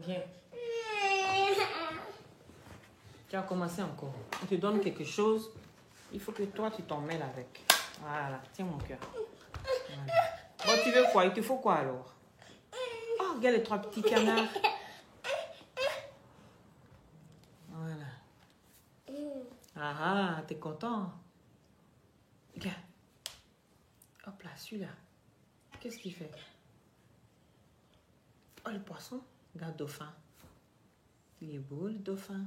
Viens. Tu as commencé encore. On te donne quelque chose. Il faut que toi, tu t'en mêles avec. Voilà. Tiens mon cœur. Voilà. Bon, tu veux quoi? Il te faut quoi alors? Oh, regarde les 3 petits canards. Voilà. Ah ah, t'es content? Regarde. Hop là, celui-là. Qu'est-ce qu'il fait? Oh, le poisson. Regarde, dauphin. Il est beau, le dauphin.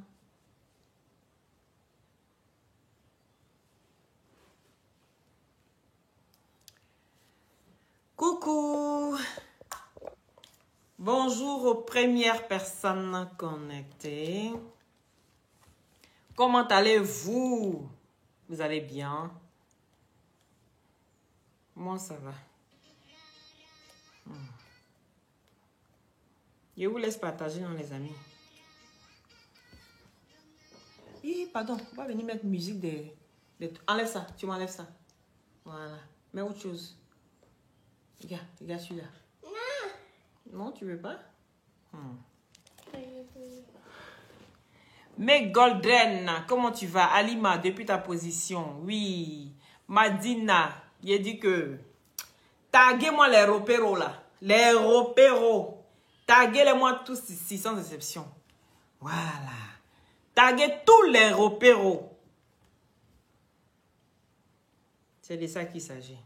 Coucou! Bonjour aux premières personnes connectées. Comment allez-vous? Vous allez bien? Moi, ça va. Je vous laisse partager dans les amis. Pardon, on va venir mettre musique des... Enlève ça, tu m'enlèves ça. Voilà. Mets autre chose. Regarde celui-là. Non, tu veux pas? Mais Golden, comment tu vas? Alima, depuis ta position. Oui. Madina, il a dit que... Taguez-moi les repéros là. Les repéros. Taguez-les-moi tous ici, sans exception. Voilà. Taguez tous les repéros. C'est de ça qu'il s'agit.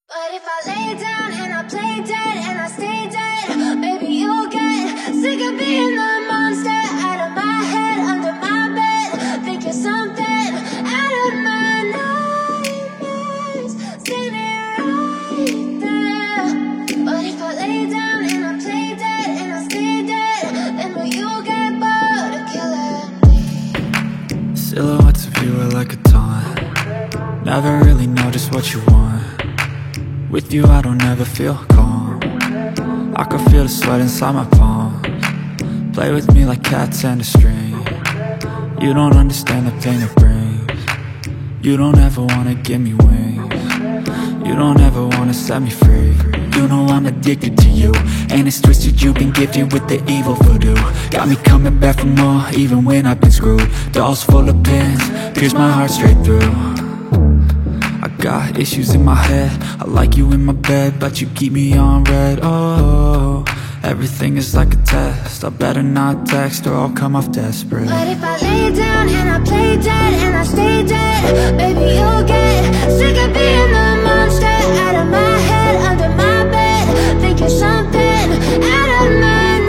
But if I lay down and I play dead and I stay dead, maybe you'll get sick of being the monster out of my head, under my bed, thinking something out of my nightmares, standing right there. But if I lay down and I play dead and I stay dead, then will you get bored of killing me? Silhouettes of you are like a taunt. Never really know just what you want. With you I don't ever feel calm. I can feel the sweat inside my palms. Play with me like cats and a string. You don't understand the pain it brings. You don't ever wanna give me wings. You don't ever wanna set me free. You know I'm addicted to you, and it's twisted, you've been gifted with the evil voodoo. Got me coming back for more, even when I've been screwed. Dolls full of pins, pierce my heart straight through. I got issues in my head, I like you in my bed, but you keep me on red. Oh, everything is like a test, I better not text or I'll come off desperate. But if I lay down and I play dead and I stay dead, baby you'll get sick of being the monster out of my head, under my bed, thinking something out of my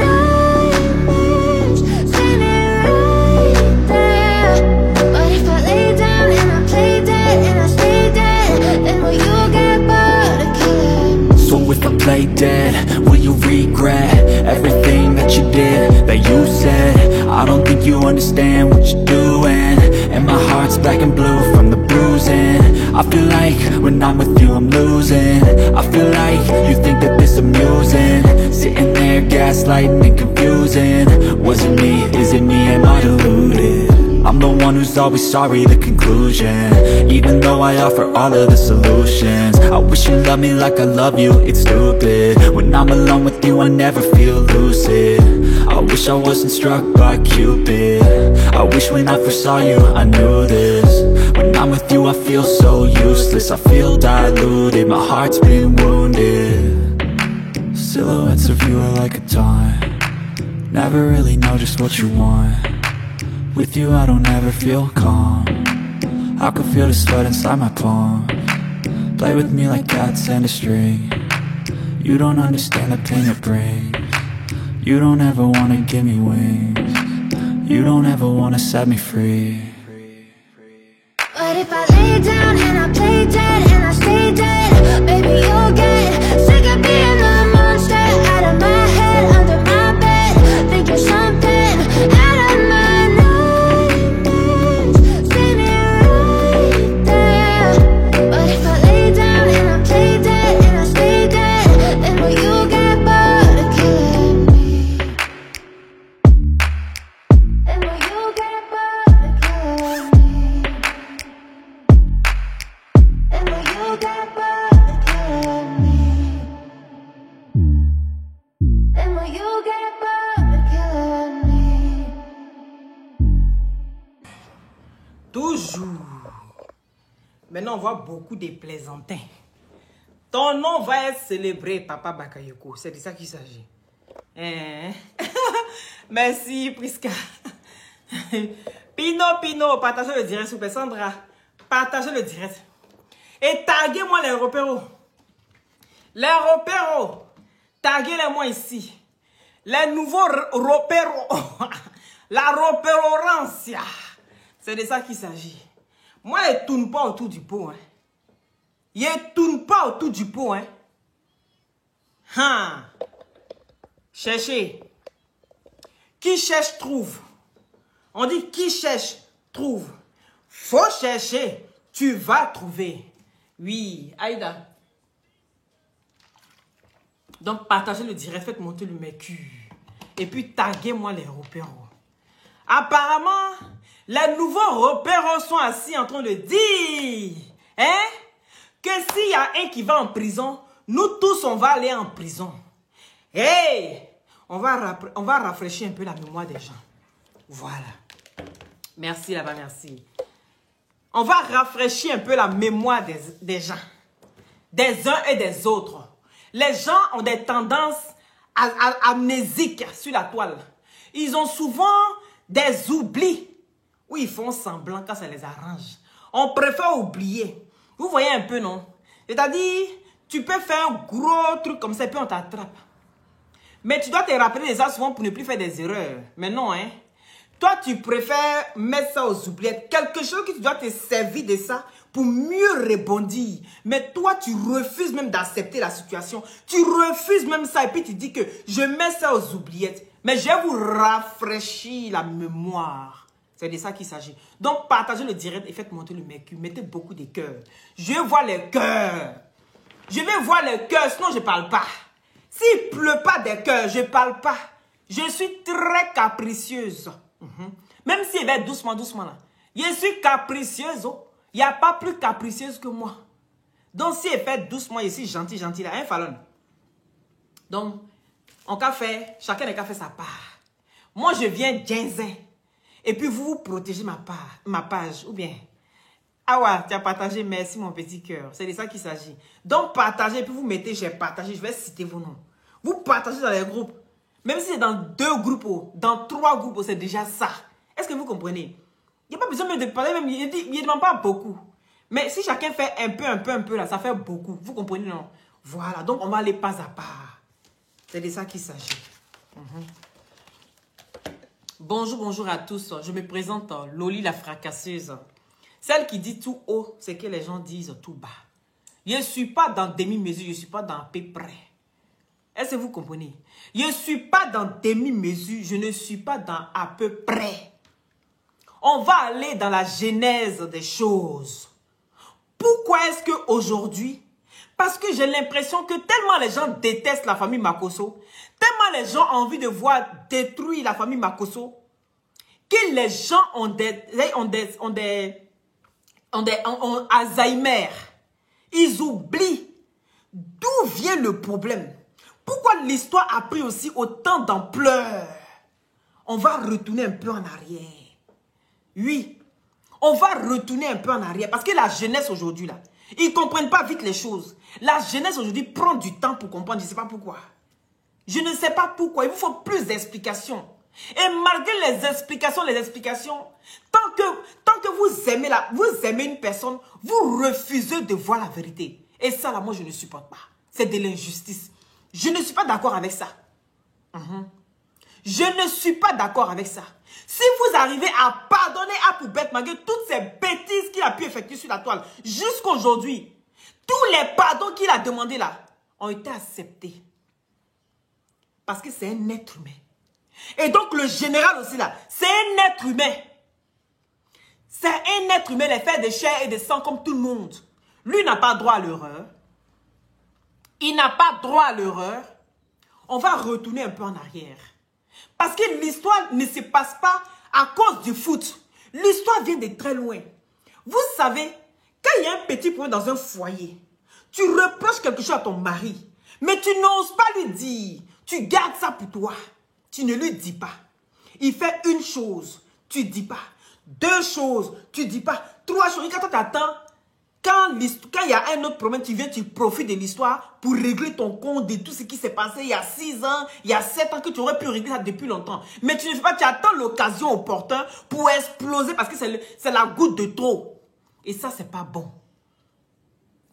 nightmares, standing right there. But if I lay down and I play dead and I stay dead, then will you get bored of killing me? So if I play dead, will you regret everything that you did, that you said? I don't think you understand what you're doing, and my heart's black and blue from the bruising. I feel like when I'm with you I'm losing. I feel like you think that this amusing, sitting there gaslighting and confusing. Was it me? Is it me? Am I deluded? I'm the one who's always sorry, the conclusion, even though I offer all of the solutions. I wish you loved me like I love you, it's stupid. When I'm alone with you I never feel lucid. I wish I wasn't struck by Cupid. I wish when I first saw you I knew this. When I'm with you I feel so useless, I feel diluted, my heart's been wounded. Silhouettes of you are like a taunt. Never really know just what you want. With you I don't ever feel calm. I can feel the sweat inside my palms. Play with me like cats and a string. You don't understand the pain it brings. You don't ever wanna give me wings. You don't ever wanna set me free. But if I lay down and I play dead and I stay dead, baby you'll get sick of being the monster out of my head, under my bed, thinking something out of my nightmares, standing right there. But if I lay down and I play dead and I stay dead, then will you get bored of killing me? Then will you get bored of killing me? And will you get bored of killing me? Maintenant, on voit beaucoup de plaisantins. Ton nom va être célébré, Papa Bakayoko. C'est de ça qu'il s'agit. Merci, Prisca. Pino, partagez le direct, s'il vous plaît. Sandra, partagez le direct. Et taguez-moi les repéros. Les repéros. Taguez-les-moi ici. Les nouveaux repéros. La repérorancia. C'est de ça qu'il s'agit. Moi, je ne tourne pas autour du pot. Hein. Je ne tourne pas autour du pot. Hein. Cherchez. Qui cherche, trouve. On dit qui cherche, trouve. Faut chercher. Tu vas trouver. Oui, Aïda. Donc, partagez le direct. Faites monter le mécu. Et puis, taguez-moi les repéros. Apparemment, les nouveaux repéros sont assis en train de dire que s'il y a un qui va en prison, nous tous, on va aller en prison. Hey, on va rafraîchir un peu la mémoire des gens. Voilà. Merci là-bas, merci. On va rafraîchir un peu la mémoire des gens. Des uns et des autres. Les gens ont des tendances amnésiques sur la toile. Ils ont souvent des oublis où ils font semblant quand ça les arrange. On préfère oublier. Vous voyez un peu, non? C'est-à-dire, tu peux faire un gros truc comme ça et puis on t'attrape. Mais tu dois te rappeler déjà souvent pour ne plus faire des erreurs. Mais non, hein? Toi, tu préfères mettre ça aux oubliettes. Quelque chose que tu dois te servir de ça pour mieux rebondir. Mais toi, tu refuses même d'accepter la situation. Tu refuses même ça et puis tu dis que je mets ça aux oubliettes. Mais je vais vous rafraîchir la mémoire. C'est de ça qu'il s'agit. Donc, partagez le direct et faites monter le mercure. Mettez beaucoup de cœurs. Je vois les cœurs. Je vais voir les cœurs, sinon je ne parle pas. S'il ne pleut pas des cœurs, je ne parle pas. Je suis très capricieuse. Même si il va doucement, doucement là. Je suis capricieuse. Il n'y a pas plus capricieuse que moi. Donc, si elle fait doucement, je suis gentil là. Hein, Fallon? Donc, on a fait, chacun a fait sa part. Moi, je viens ginzin. Et puis, vous protégez ma page. Ou bien, ah ouais, tu as partagé, merci mon petit cœur. C'est de ça qu'il s'agit. Donc, partagez, puis vous mettez, j'ai partagé, je vais citer vos noms. Vous partagez dans les groupes. Même si c'est dans 2 groupes, dans 3 groupes, c'est déjà ça. Est-ce que vous comprenez? Il n'y a pas besoin de parler, même, il ne demande pas beaucoup. Mais si chacun fait un peu, là, ça fait beaucoup. Vous comprenez, non? Voilà, donc on va aller pas à pas. C'est de ça qu'il s'agit. Bonjour à tous. Je me présente Loli la fracasseuse. Celle qui dit tout haut, c'est que les gens disent tout bas. Je ne suis pas dans demi-mesure, je ne suis pas dans à peu près. Est-ce que vous comprenez? Je ne suis pas dans demi-mesure, je ne suis pas dans à peu près. On va aller dans la genèse des choses. Pourquoi est-ce qu'aujourd'hui, parce que j'ai l'impression que tellement les gens détestent la famille Makosso, tellement les gens ont envie de voir détruire la famille Makosso, que les gens ont Alzheimer. Ils oublient d'où vient le problème. Pourquoi l'histoire a pris aussi autant d'ampleur? On va retourner un peu en arrière. Oui, on va retourner un peu en arrière. Parce que la jeunesse aujourd'hui, là, ils ne comprennent pas vite les choses. La jeunesse aujourd'hui prend du temps pour comprendre. Je ne sais pas pourquoi. Je ne sais pas pourquoi. Il vous faut plus d'explications. Et malgré les explications, tant que vous aimez une personne, vous refusez de voir la vérité. Et ça, là, moi, je ne supporte pas. C'est de l'injustice. Je ne suis pas d'accord avec ça. Je ne suis pas d'accord avec ça. Si vous arrivez à pardonner à Poubette, malgré toutes ces bêtises qu'il a pu effectuer sur la toile, jusqu'à aujourd'hui, tous les pardons qu'il a demandés là, ont été acceptés. Parce que c'est un être humain. Et donc le général aussi là, c'est un être humain. C'est un être humain, les faits de chair et de sang comme tout le monde. Lui n'a pas droit à l'erreur. Il n'a pas droit à l'erreur. On va retourner un peu en arrière. Parce que l'histoire ne se passe pas à cause du foot. L'histoire vient de très loin. Vous savez, quand il y a un petit problème dans un foyer, tu reproches quelque chose à ton mari, mais tu n'oses pas lui dire. Tu gardes ça pour toi. Tu ne lui dis pas. Il fait une chose, tu ne dis pas. 2 choses, tu ne dis pas. 3 choses. Quand tu attends quand il y a un autre problème, tu viens, tu profites de l'histoire pour régler ton compte de tout ce qui s'est passé il y a 6 ans, il y a 7 ans, que tu aurais pu régler ça depuis longtemps. Mais tu ne fais pas, tu attends l'occasion opportune pour exploser parce que c'est la goutte de trop. Et ça, c'est pas bon.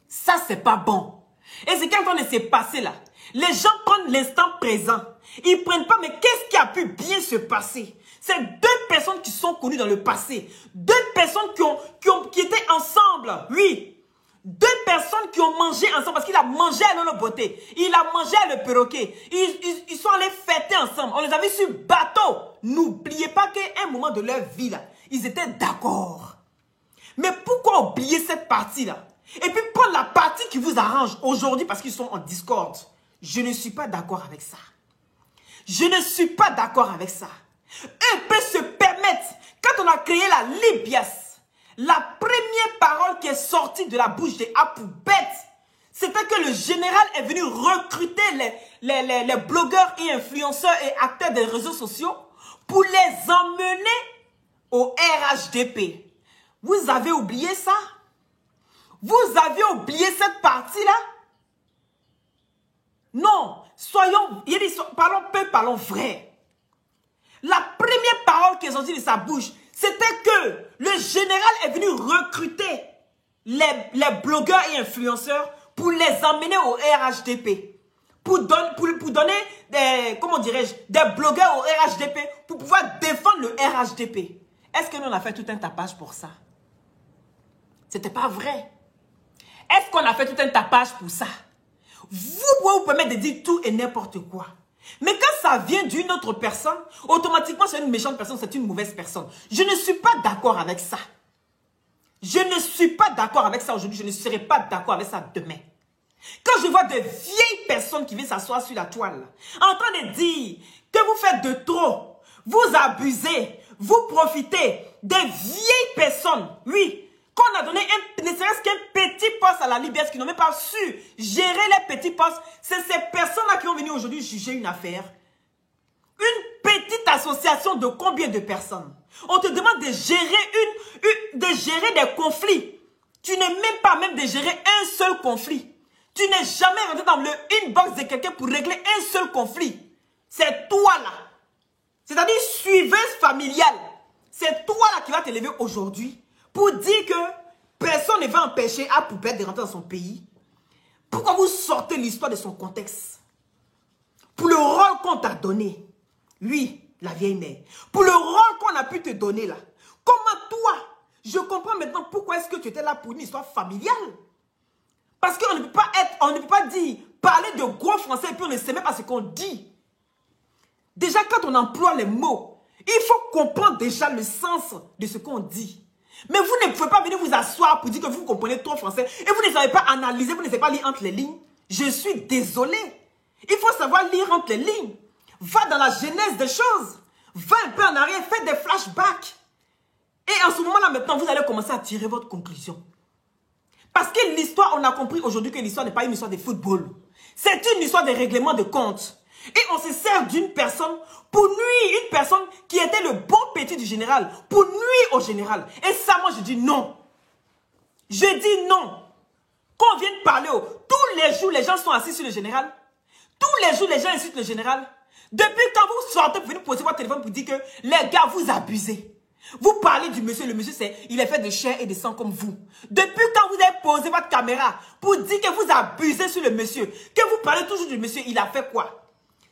Ça, c'est pas bon. Et c'est quand on s'est passé là. Les gens prennent l'instant présent. Ils prennent pas, mais qu'est-ce qui a pu bien se passer? C'est 2 personnes qui sont connues dans le passé. 2 personnes qui étaient ensemble. Oui. 2 personnes qui ont mangé ensemble. Parce qu'il a mangé à Lolo Beauté. Il a mangé à Le Perroquet. Ils sont allés fêter ensemble. On les a vus sur bateau. N'oubliez pas qu'à un moment de leur vie, là, ils étaient d'accord. Mais pourquoi oublier cette partie-là? Et puis prendre la partie qui vous arrange aujourd'hui parce qu'ils sont en discorde. Je ne suis pas d'accord avec ça. Je ne suis pas d'accord avec ça. Eux peuvent se permettre, quand on a créé la Libias, la première parole qui est sortie de la bouche des Apoubet, c'était que le général est venu recruter les blogueurs et influenceurs et acteurs des réseaux sociaux pour les emmener au RHDP. Vous avez oublié ça? Vous avez oublié cette partie-là? Non, parlons peu, parlons vrai. La première parole qui est sortie de sa bouche, c'était que le général est venu recruter les blogueurs et influenceurs pour les emmener au RHDP. Pour donner des, comment dirais-je, des blogueurs au RHDP pour pouvoir défendre le RHDP. Est-ce que nous on a fait tout un tapage pour ça? C'était pas vrai. Est-ce qu'on a fait tout un tapage pour ça? Vous pouvez vous permettre de dire tout et n'importe quoi. Mais quand ça vient d'une autre personne, automatiquement c'est une méchante personne, c'est une mauvaise personne. Je ne suis pas d'accord avec ça. Je ne suis pas d'accord avec ça aujourd'hui, je ne serai pas d'accord avec ça demain. Quand je vois de vieilles personnes qui viennent s'asseoir sur la toile, en train de dire que vous faites de trop, vous abusez, vous profitez des vieilles personnes, oui, qu'on a donné ne serait-ce qu'un petit poste à la Libias qui n'ont même pas su gérer les petits postes. C'est ces personnes-là qui ont venu aujourd'hui juger une affaire. Une petite association de combien de personnes? On te demande de gérer des conflits. Tu n'es même pas même de gérer un seul conflit. Tu n'es jamais rentré dans le inbox de quelqu'un pour régler un seul conflit. C'est toi là. C'est-à-dire suiveuse familiale. C'est toi là qui va te lever aujourd'hui pour dire que personne ne va empêcher Apoubet de rentrer dans son pays. Pourquoi vous sortez l'histoire de son contexte? Pour le rôle qu'on t'a donné. Lui, la vieille mère. Pour le rôle qu'on a pu te donner là. Comment toi? Je comprends maintenant pourquoi est-ce que tu étais là pour une histoire familiale. Parce qu'on ne peut pas dire, parler de gros français et puis on ne sait même pas ce qu'on dit. Déjà quand on emploie les mots, il faut comprendre déjà le sens de ce qu'on dit. Mais vous ne pouvez pas venir vous asseoir pour dire que vous comprenez trop français et vous ne savez pas analyser, vous ne savez pas lire entre les lignes. Je suis désolé. Il faut savoir lire entre les lignes. Va dans la genèse des choses. Va un peu en arrière, fais des flashbacks. Et en ce moment-là, maintenant, vous allez commencer à tirer votre conclusion. Parce que l'histoire, on a compris aujourd'hui que l'histoire n'est pas une histoire de football. C'est une histoire de règlement de compte. Et on se sert d'une personne pour nuire, une personne qui était le bon petit du général, pour nuire au général. Et ça, moi, je dis non. Je dis non. Quand on vient de parler, tous les jours, les gens sont assis sur le général. Tous les jours, les gens insultent le général. Depuis quand vous sortez pour venir poser votre téléphone pour dire que les gars, vous abusez. Vous parlez du monsieur, le monsieur, il est fait de chair et de sang comme vous. Depuis quand vous avez posé votre caméra pour dire que vous abusez sur le monsieur, que vous parlez toujours du monsieur, il a fait quoi?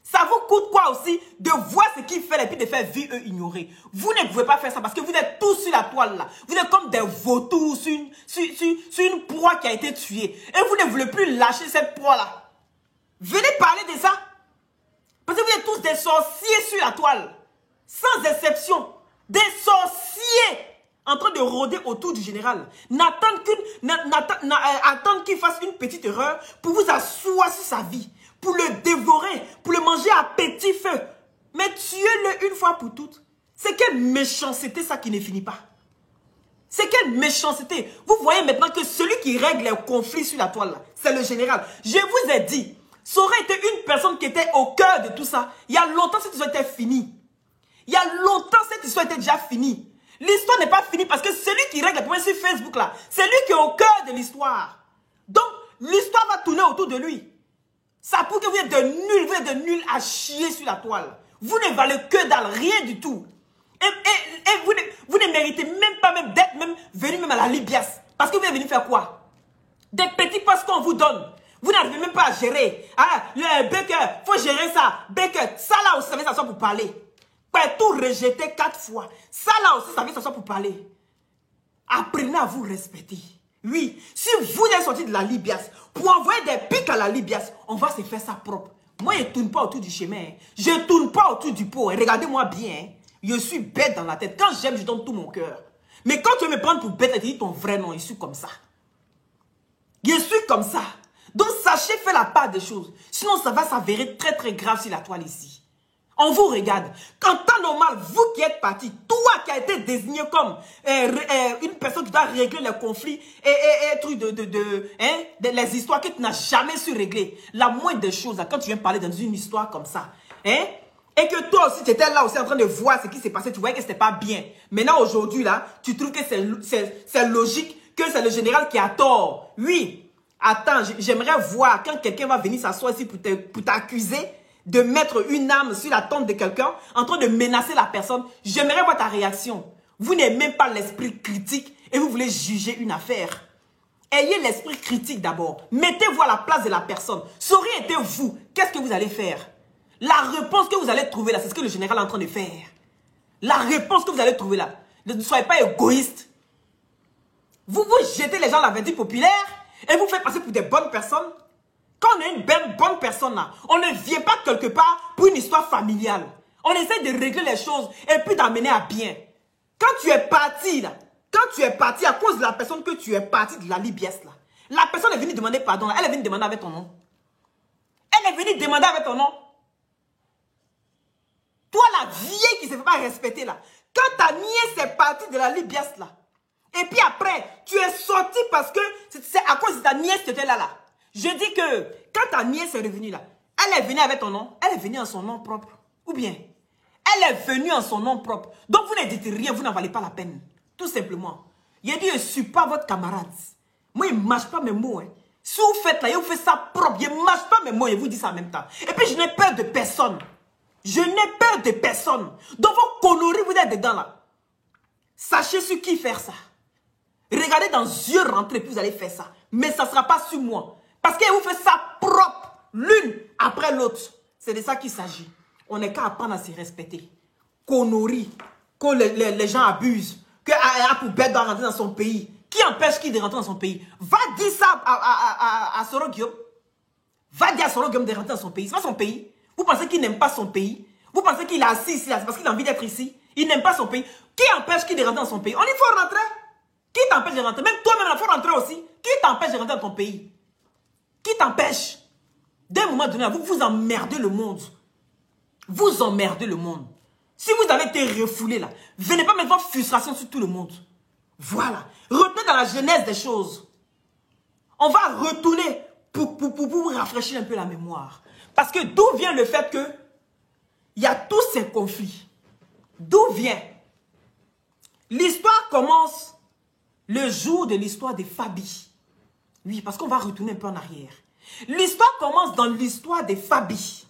Ça vous coûte quoi aussi de voir ce qu'il fait et puis de faire vivre eux ignorer? Vous ne pouvez pas faire ça parce que vous êtes tous sur la toile là. Vous êtes comme des vautours sur une proie qui a été tuée. Et vous ne voulez plus lâcher cette proie là. Venez parler de ça. Parce que vous êtes tous des sorciers sur la toile. Sans exception. Des sorciers en train de rôder autour du général. Attendre qu'il fasse une petite erreur pour vous asseoir sur sa vie. Pour le dévorer, pour le manger à petit feu. Mais tuez-le une fois pour toutes. C'est quelle méchanceté ça qui ne finit pas. C'est quelle méchanceté. Vous voyez maintenant que celui qui règle les conflits sur la toile, c'est le général. Je vous ai dit, ça aurait été une personne qui était au cœur de tout ça. Il y a longtemps cette histoire était finie. Il y a longtemps cette histoire était déjà finie. L'histoire n'est pas finie parce que celui qui règle les problèmes sur Facebook là, c'est lui qui est au cœur de l'histoire. Donc, l'histoire va tourner autour de lui. Ça prouve que vous êtes de nuls à chier sur la toile. Vous ne valez que dalle, rien du tout. Et vous ne méritez même pas même d'être même venu même à la Libias. Parce que vous êtes venu faire quoi? Des petits postes qu'on vous donne. Vous n'arrivez même pas à gérer. Ah, le Baker, faut gérer ça. Baker, ça là aussi, ça veut s'asseoir pour parler. Pas tout rejeter 4 fois. Ça là aussi, ça veut s'asseoir pour parler. Apprenez à vous respecter. Oui, si vous êtes sorti de la Libias, pour envoyer des pics à la Libias, on va se faire ça propre. Moi, je ne tourne pas autour du chemin. Hein. Je ne tourne pas autour du pot. Hein. Regardez-moi bien. Hein. Je suis bête dans la tête. Quand j'aime, je donne tout mon cœur. Mais quand tu veux me prendre pour bête, tu dis ton vrai nom. Je suis comme ça. Je suis comme ça. Donc, sachez faire la part des choses. Sinon, ça va s'avérer très, très grave sur la toile ici. On vous regarde. En temps normal, vous qui êtes parti, toi qui as été désigné comme une personne qui doit régler les conflits et trucs les histoires que tu n'as jamais su régler. La moindre des choses, là, quand tu viens parler dans une histoire comme ça, hein, et que toi aussi, tu étais là aussi en train de voir ce qui s'est passé, tu voyais que ce n'était pas bien. Maintenant, aujourd'hui, là, tu trouves que c'est logique, que c'est le général qui a tort. Oui. Attends, j'aimerais voir quand quelqu'un va venir s'asseoir ici pour t'accuser de mettre une arme sur la tombe de quelqu'un, en train de menacer la personne. J'aimerais voir ta réaction. Vous n'avez même pas l'esprit critique et vous voulez juger une affaire. Ayez l'esprit critique d'abord. Mettez-vous à la place de la personne. Ça aurait été vous. Qu'est-ce que vous allez faire? La réponse que vous allez trouver là, c'est ce que le général est en train de faire. La réponse que vous allez trouver là. Ne soyez pas égoïste. Vous jetez les gens à la vindicte populaire et vous faites passer pour des bonnes personnes. Quand on est une bonne personne là, on ne vient pas quelque part pour une histoire familiale. On essaie de régler les choses et puis d'amener à bien. Quand tu es parti là, quand tu es parti à cause de la personne que tu es parti de la Libias là, la personne est venue demander pardon là, elle est venue demander avec ton nom. Elle est venue demander avec ton nom. Toi la vieille qui ne se fait pas respecter là, quand ta nièce est partie de la Libias là, et puis après, tu es sorti parce que c'est à cause de ta nièce que tu étais là. Je dis que quand ta nièce est revenue là, elle est venue avec ton nom, elle est venue en son nom propre. Ou bien, elle est venue en son nom propre. Donc vous ne dites rien, vous n'en valez pas la peine. Tout simplement. Il a dit, je ne suis pas votre camarade. Moi, je ne mâche pas mes mots. Hein. Si vous faites là, vous faites ça propre, je ne mâche pas mes mots, je vous dis ça en même temps. Et puis je n'ai peur de personne. Je n'ai peur de personne. Donc vos conneries, vous êtes dedans là. Sachez sur qui faire ça. Regardez dans les yeux rentrer, puis vous allez faire ça. Mais ça ne sera pas sur moi. Parce qu'elle vous fait ça propre, l'une après l'autre. C'est de ça qu'il s'agit. On n'est qu'à apprendre à se respecter. Conneries, que les gens abusent, que Apoubet doit rentrer dans son pays. Qui empêche qui de rentrer dans son pays? Va dire ça à Soro Guillaume. Va dire à Soro Guillaume de rentrer dans son pays. C'est pas son pays. Vous pensez qu'il n'aime pas son pays? Vous pensez qu'il est assis ici, c'est parce qu'il a envie d'être ici? Il n'aime pas son pays. Qui empêche qui de rentrer dans son pays? On y faut rentrer. Qui t'empêche de rentrer? Même toi-même, il faut rentrer aussi. Qui t'empêche de rentrer dans ton pays? Qui t'empêche? D'un moment donné, vous emmerdez le monde. Vous emmerdez le monde. Si vous avez été refoulé là, venez pas mettre votre frustration sur tout le monde. Voilà. Retenez dans la genèse des choses. On va retourner pour vous rafraîchir un peu la mémoire. Parce que d'où vient le fait que il y a tous ces conflits? D'où vient? L'histoire commence le jour de l'histoire des Fabi. Oui, parce qu'on va retourner un peu en arrière. L'histoire commence dans l'histoire des Fabi.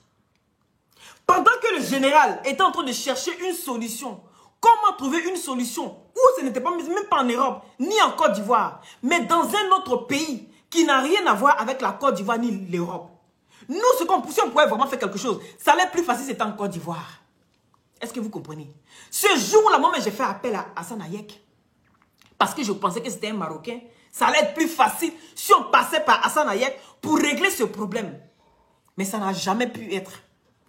Pendant que le général était en train de chercher une solution, comment trouver une solution où ce n'était pas même pas en Europe, ni en Côte d'Ivoire, mais dans un autre pays qui n'a rien à voir avec la Côte d'Ivoire ni l'Europe. Nous, si on pouvait vraiment faire quelque chose, ça allait plus facile, c'était en Côte d'Ivoire. Est-ce que vous comprenez? Ce jour-là, moi, j'ai fait appel à Hassan Hayek. Parce que je pensais que c'était un Marocain. Ça allait être plus facile si on passait par Hassan Hayek pour régler ce problème. Mais ça n'a jamais pu être.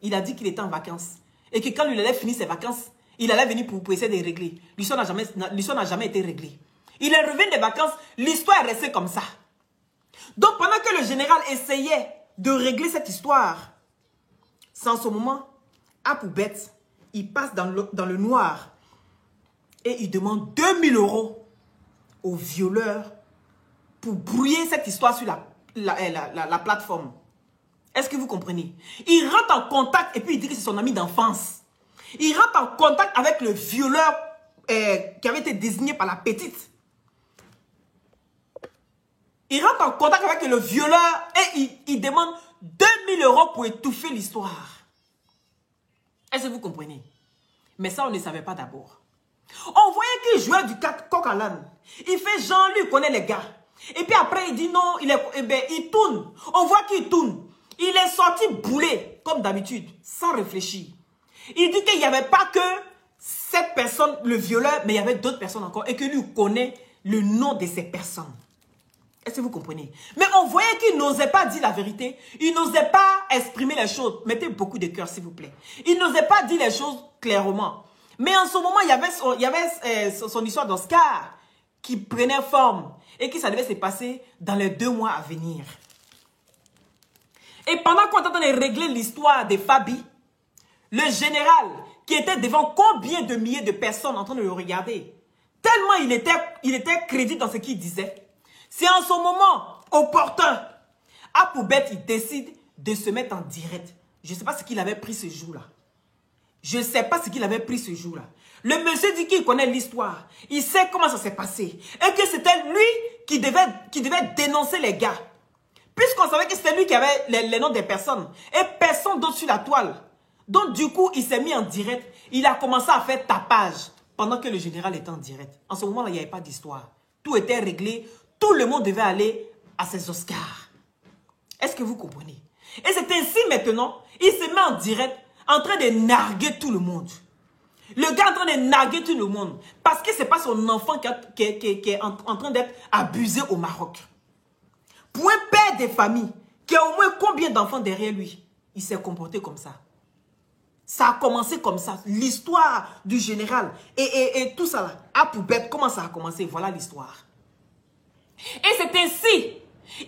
Il a dit qu'il était en vacances. Et que quand il allait finir ses vacances, il allait venir pour essayer de régler. L'histoire n'a jamais été réglée. Il est revenu des vacances, l'histoire est restée comme ça. Donc pendant que le général essayait de régler cette histoire, c'est en ce moment, Apoubet, il passe dans le noir et il demande 2000 € aux violeurs pour brouiller cette histoire sur la plateforme. Est-ce que vous comprenez? Il rentre en contact et puis il dit que c'est son ami d'enfance. Il rentre en contact avec le violeur qui avait été désigné par la petite. Il rentre en contact avec le violeur et il demande 2000 € pour étouffer l'histoire. Est-ce que vous comprenez? Mais ça, on ne savait pas d'abord. On voyait qu'il jouait du coq à l'âne. Il fait genre, lui, il connaît les gars. Et puis après, il dit non, il tourne. On voit qu'il tourne. Il est sorti boulé, comme d'habitude, sans réfléchir. Il dit qu'il n'y avait pas que cette personne, le violeur, mais il y avait d'autres personnes encore. Et que lui connaît le nom de ces personnes. Est-ce que vous comprenez? Mais on voyait qu'il n'osait pas dire la vérité. Il n'osait pas exprimer les choses. Mettez beaucoup de cœur, s'il vous plaît. Il n'osait pas dire les choses clairement. Mais en ce moment, il y avait son histoire d'Oscar qui prenait forme et qui ça devait se passer dans les 2 mois à venir. Et pendant qu'on est en train de régler l'histoire de Fabi, le général qui était devant combien de milliers de personnes en train de le regarder, tellement il était crédible dans ce qu'il disait. C'est en ce moment opportun. Apoubet, il décide de se mettre en direct. Je ne sais pas ce qu'il avait pris ce jour-là. Je ne sais pas ce qu'il avait pris ce jour-là. Le monsieur dit qu'il connaît l'histoire. Il sait comment ça s'est passé. Et que c'était lui qui devait dénoncer les gars. Puisqu'on savait que c'était lui qui avait les noms des personnes. Et personne d'autre sur la toile. Donc du coup, il s'est mis en direct. Il a commencé à faire tapage. Pendant que le général était en direct. En ce moment-là, il n'y avait pas d'histoire. Tout était réglé. Tout le monde devait aller à ses Oscars. Est-ce que vous comprenez? Et c'est ainsi maintenant, il se met en direct, en train de narguer tout le monde. Le gars est en train de narguer tout le monde. Parce que ce n'est pas son enfant qui est en train d'être abusé au Maroc. Pour un père de famille, qui a au moins combien d'enfants derrière lui, il s'est comporté comme ça. Ça a commencé comme ça. L'histoire du général et tout ça là. À Poubette, comment ça a commencé? Voilà l'histoire. Et c'est ainsi,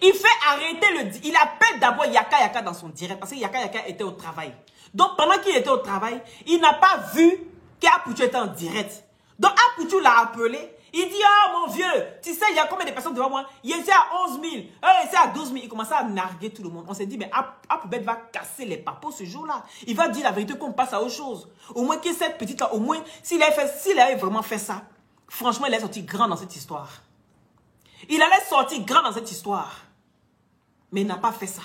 il fait arrêter il appelle d'abord Yaka Yaka dans son direct, parce que Yaka Yaka était au travail. Donc pendant qu'il était au travail, il n'a pas vu qu'Apoutou était en direct. Donc Apoutou l'a appelé, il dit, ah mon vieux, tu sais, il y a combien de personnes devant moi? Il était à 11 000, il était à 12 000, il commençait à narguer tout le monde. On s'est dit, mais Apoubet va casser les papos ce jour-là. Il va dire la vérité qu'on passe à autre chose. Au moins que cette petite-là, au moins, s'il avait vraiment fait ça, franchement, il est sorti grand dans cette histoire. Il allait sortir grand dans cette histoire. Mais il n'a pas fait ça.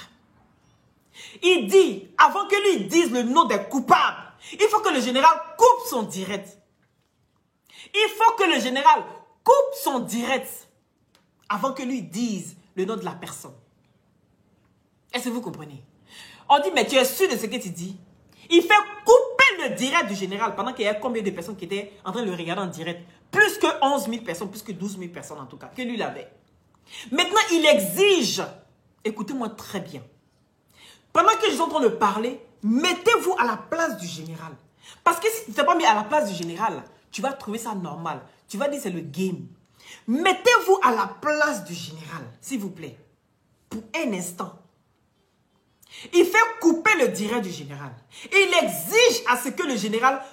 Il dit, avant que lui dise le nom des coupables, il faut que le général coupe son direct. Il faut que le général coupe son direct avant que lui dise le nom de la personne. Est-ce que vous comprenez? On dit, mais tu es sûr de ce que tu dis? Il fait couper le direct du général pendant qu'il y a combien de personnes qui étaient en train de le regarder en direct? Plus que 11 000 personnes, plus que 12 000 personnes en tout cas, que lui l'avait. Maintenant, il exige, écoutez-moi très bien, pendant que je suis en train de parler, mettez-vous à la place du général. Parce que si tu ne t'es pas mis à la place du général, tu vas trouver ça normal. Tu vas dire c'est le game. Mettez-vous à la place du général, s'il vous plaît, pour un instant. Il fait couper le direct du général. Et il exige à ce que le général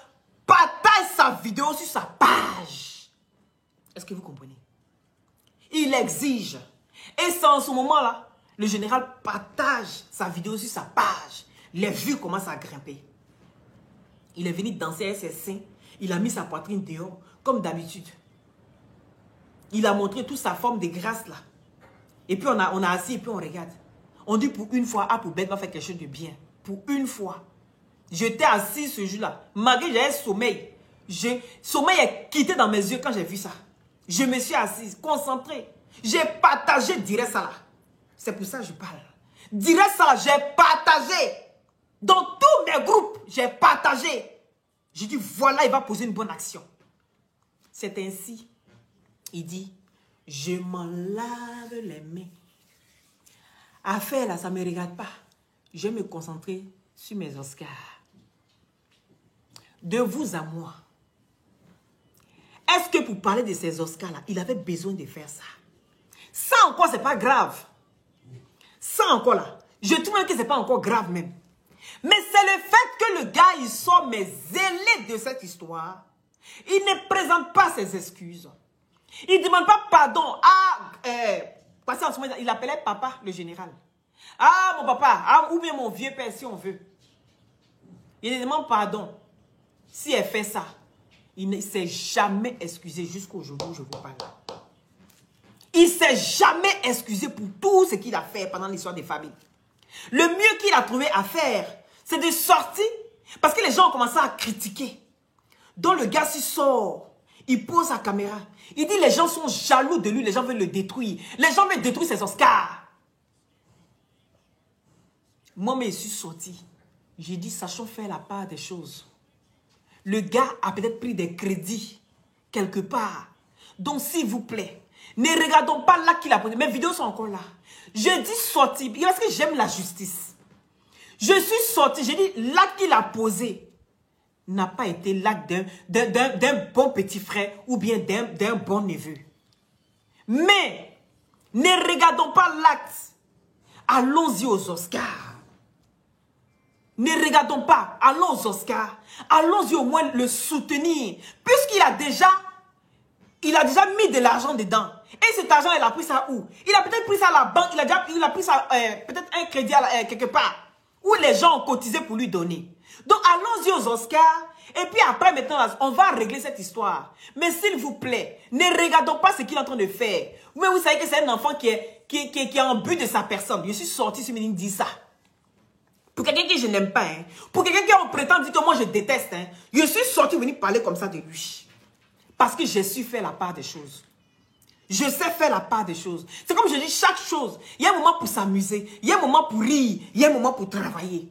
partage sa vidéo sur sa page. Est-ce que vous comprenez? Il exige. Et c'est en ce moment-là, le général partage sa vidéo sur sa page. Les vues commencent à grimper. Il est venu danser avec ses seins. Il a mis sa poitrine dehors, comme d'habitude. Il a montré toute sa forme de grâce là. Et puis on a assis et puis on regarde. On dit pour une fois, Apoubet va faire quelque chose de bien. Pour une fois. J'étais assis ce jour-là. Malgré que j'avais sommeil. Sommeil est quitté dans mes yeux quand j'ai vu ça. Je me suis assise, concentrée. J'ai partagé direct ça là. C'est pour ça que je parle. Direct ça là, j'ai partagé. Dans tous mes groupes, j'ai partagé. J'ai dit, voilà, il va poser une bonne action. C'est ainsi. Il dit, je m'en lave les mains. Affaire là, ça ne me regarde pas. Je vais me concentrer sur mes Oscars. De vous à moi. Est-ce que pour parler de ces Oscars-là, il avait besoin de faire ça? Ça encore, ce n'est pas grave. Ça encore là, je trouve même que ce n'est pas encore grave même. Mais c'est le fait que le gars, il sort mes zélés de cette histoire. Il ne présente pas ses excuses. Il ne demande pas pardon. Parce qu'en ce moment, il appelait papa, le général. Ah, mon papa, ou bien mon vieux père, si on veut. Il ne demande pardon. Si elle fait ça, Il ne s'est jamais excusé jusqu'au jour où je vous parle. Il ne s'est jamais excusé pour tout ce qu'il a fait pendant l'histoire des familles. Le mieux qu'il a trouvé à faire, c'est de sortir. Parce que les gens ont commencé à critiquer. Donc le gars s'y sort. Il pose sa caméra. Il dit les gens sont jaloux de lui. Les gens veulent le détruire. Les gens veulent détruire ses Oscars. Moi, mais je suis sorti. J'ai dit, sachons faire la part des choses. Le gars a peut-être pris des crédits quelque part. Donc, s'il vous plaît, ne regardons pas l'acte qu'il a posé. Mes vidéos sont encore là. Je dis sorti parce que j'aime la justice. Je suis sorti. J'ai dit, l'acte qu'il a posé n'a pas été l'acte d'un bon petit frère ou bien d'un bon neveu. Mais, ne regardons pas l'acte. Allons-y aux Oscars. Ne regardons pas. Allons aux Oscars. Allons-y au moins le soutenir. Puisqu'il a déjà mis de l'argent dedans. Et cet argent, il a pris ça où? Il a peut-être pris ça à la banque. Il a pris ça, peut-être un crédit quelque part. Où les gens ont cotisé pour lui donner. Donc, allons-y aux Oscars. Et puis après, maintenant, on va régler cette histoire. Mais s'il vous plaît, ne regardons pas ce qu'il est en train de faire. Mais vous savez que c'est un enfant qui est en but de sa personne. Je suis sorti sur Méline dit ça. Pour quelqu'un que je n'aime pas, hein, pour quelqu'un qui prétend dire que moi je déteste, hein, je suis sorti venir parler comme ça de lui. Parce que je suis fait la part des choses. Je sais faire la part des choses. C'est comme je dis, chaque chose, il y a un moment pour s'amuser, il y a un moment pour rire, il y a un moment pour travailler.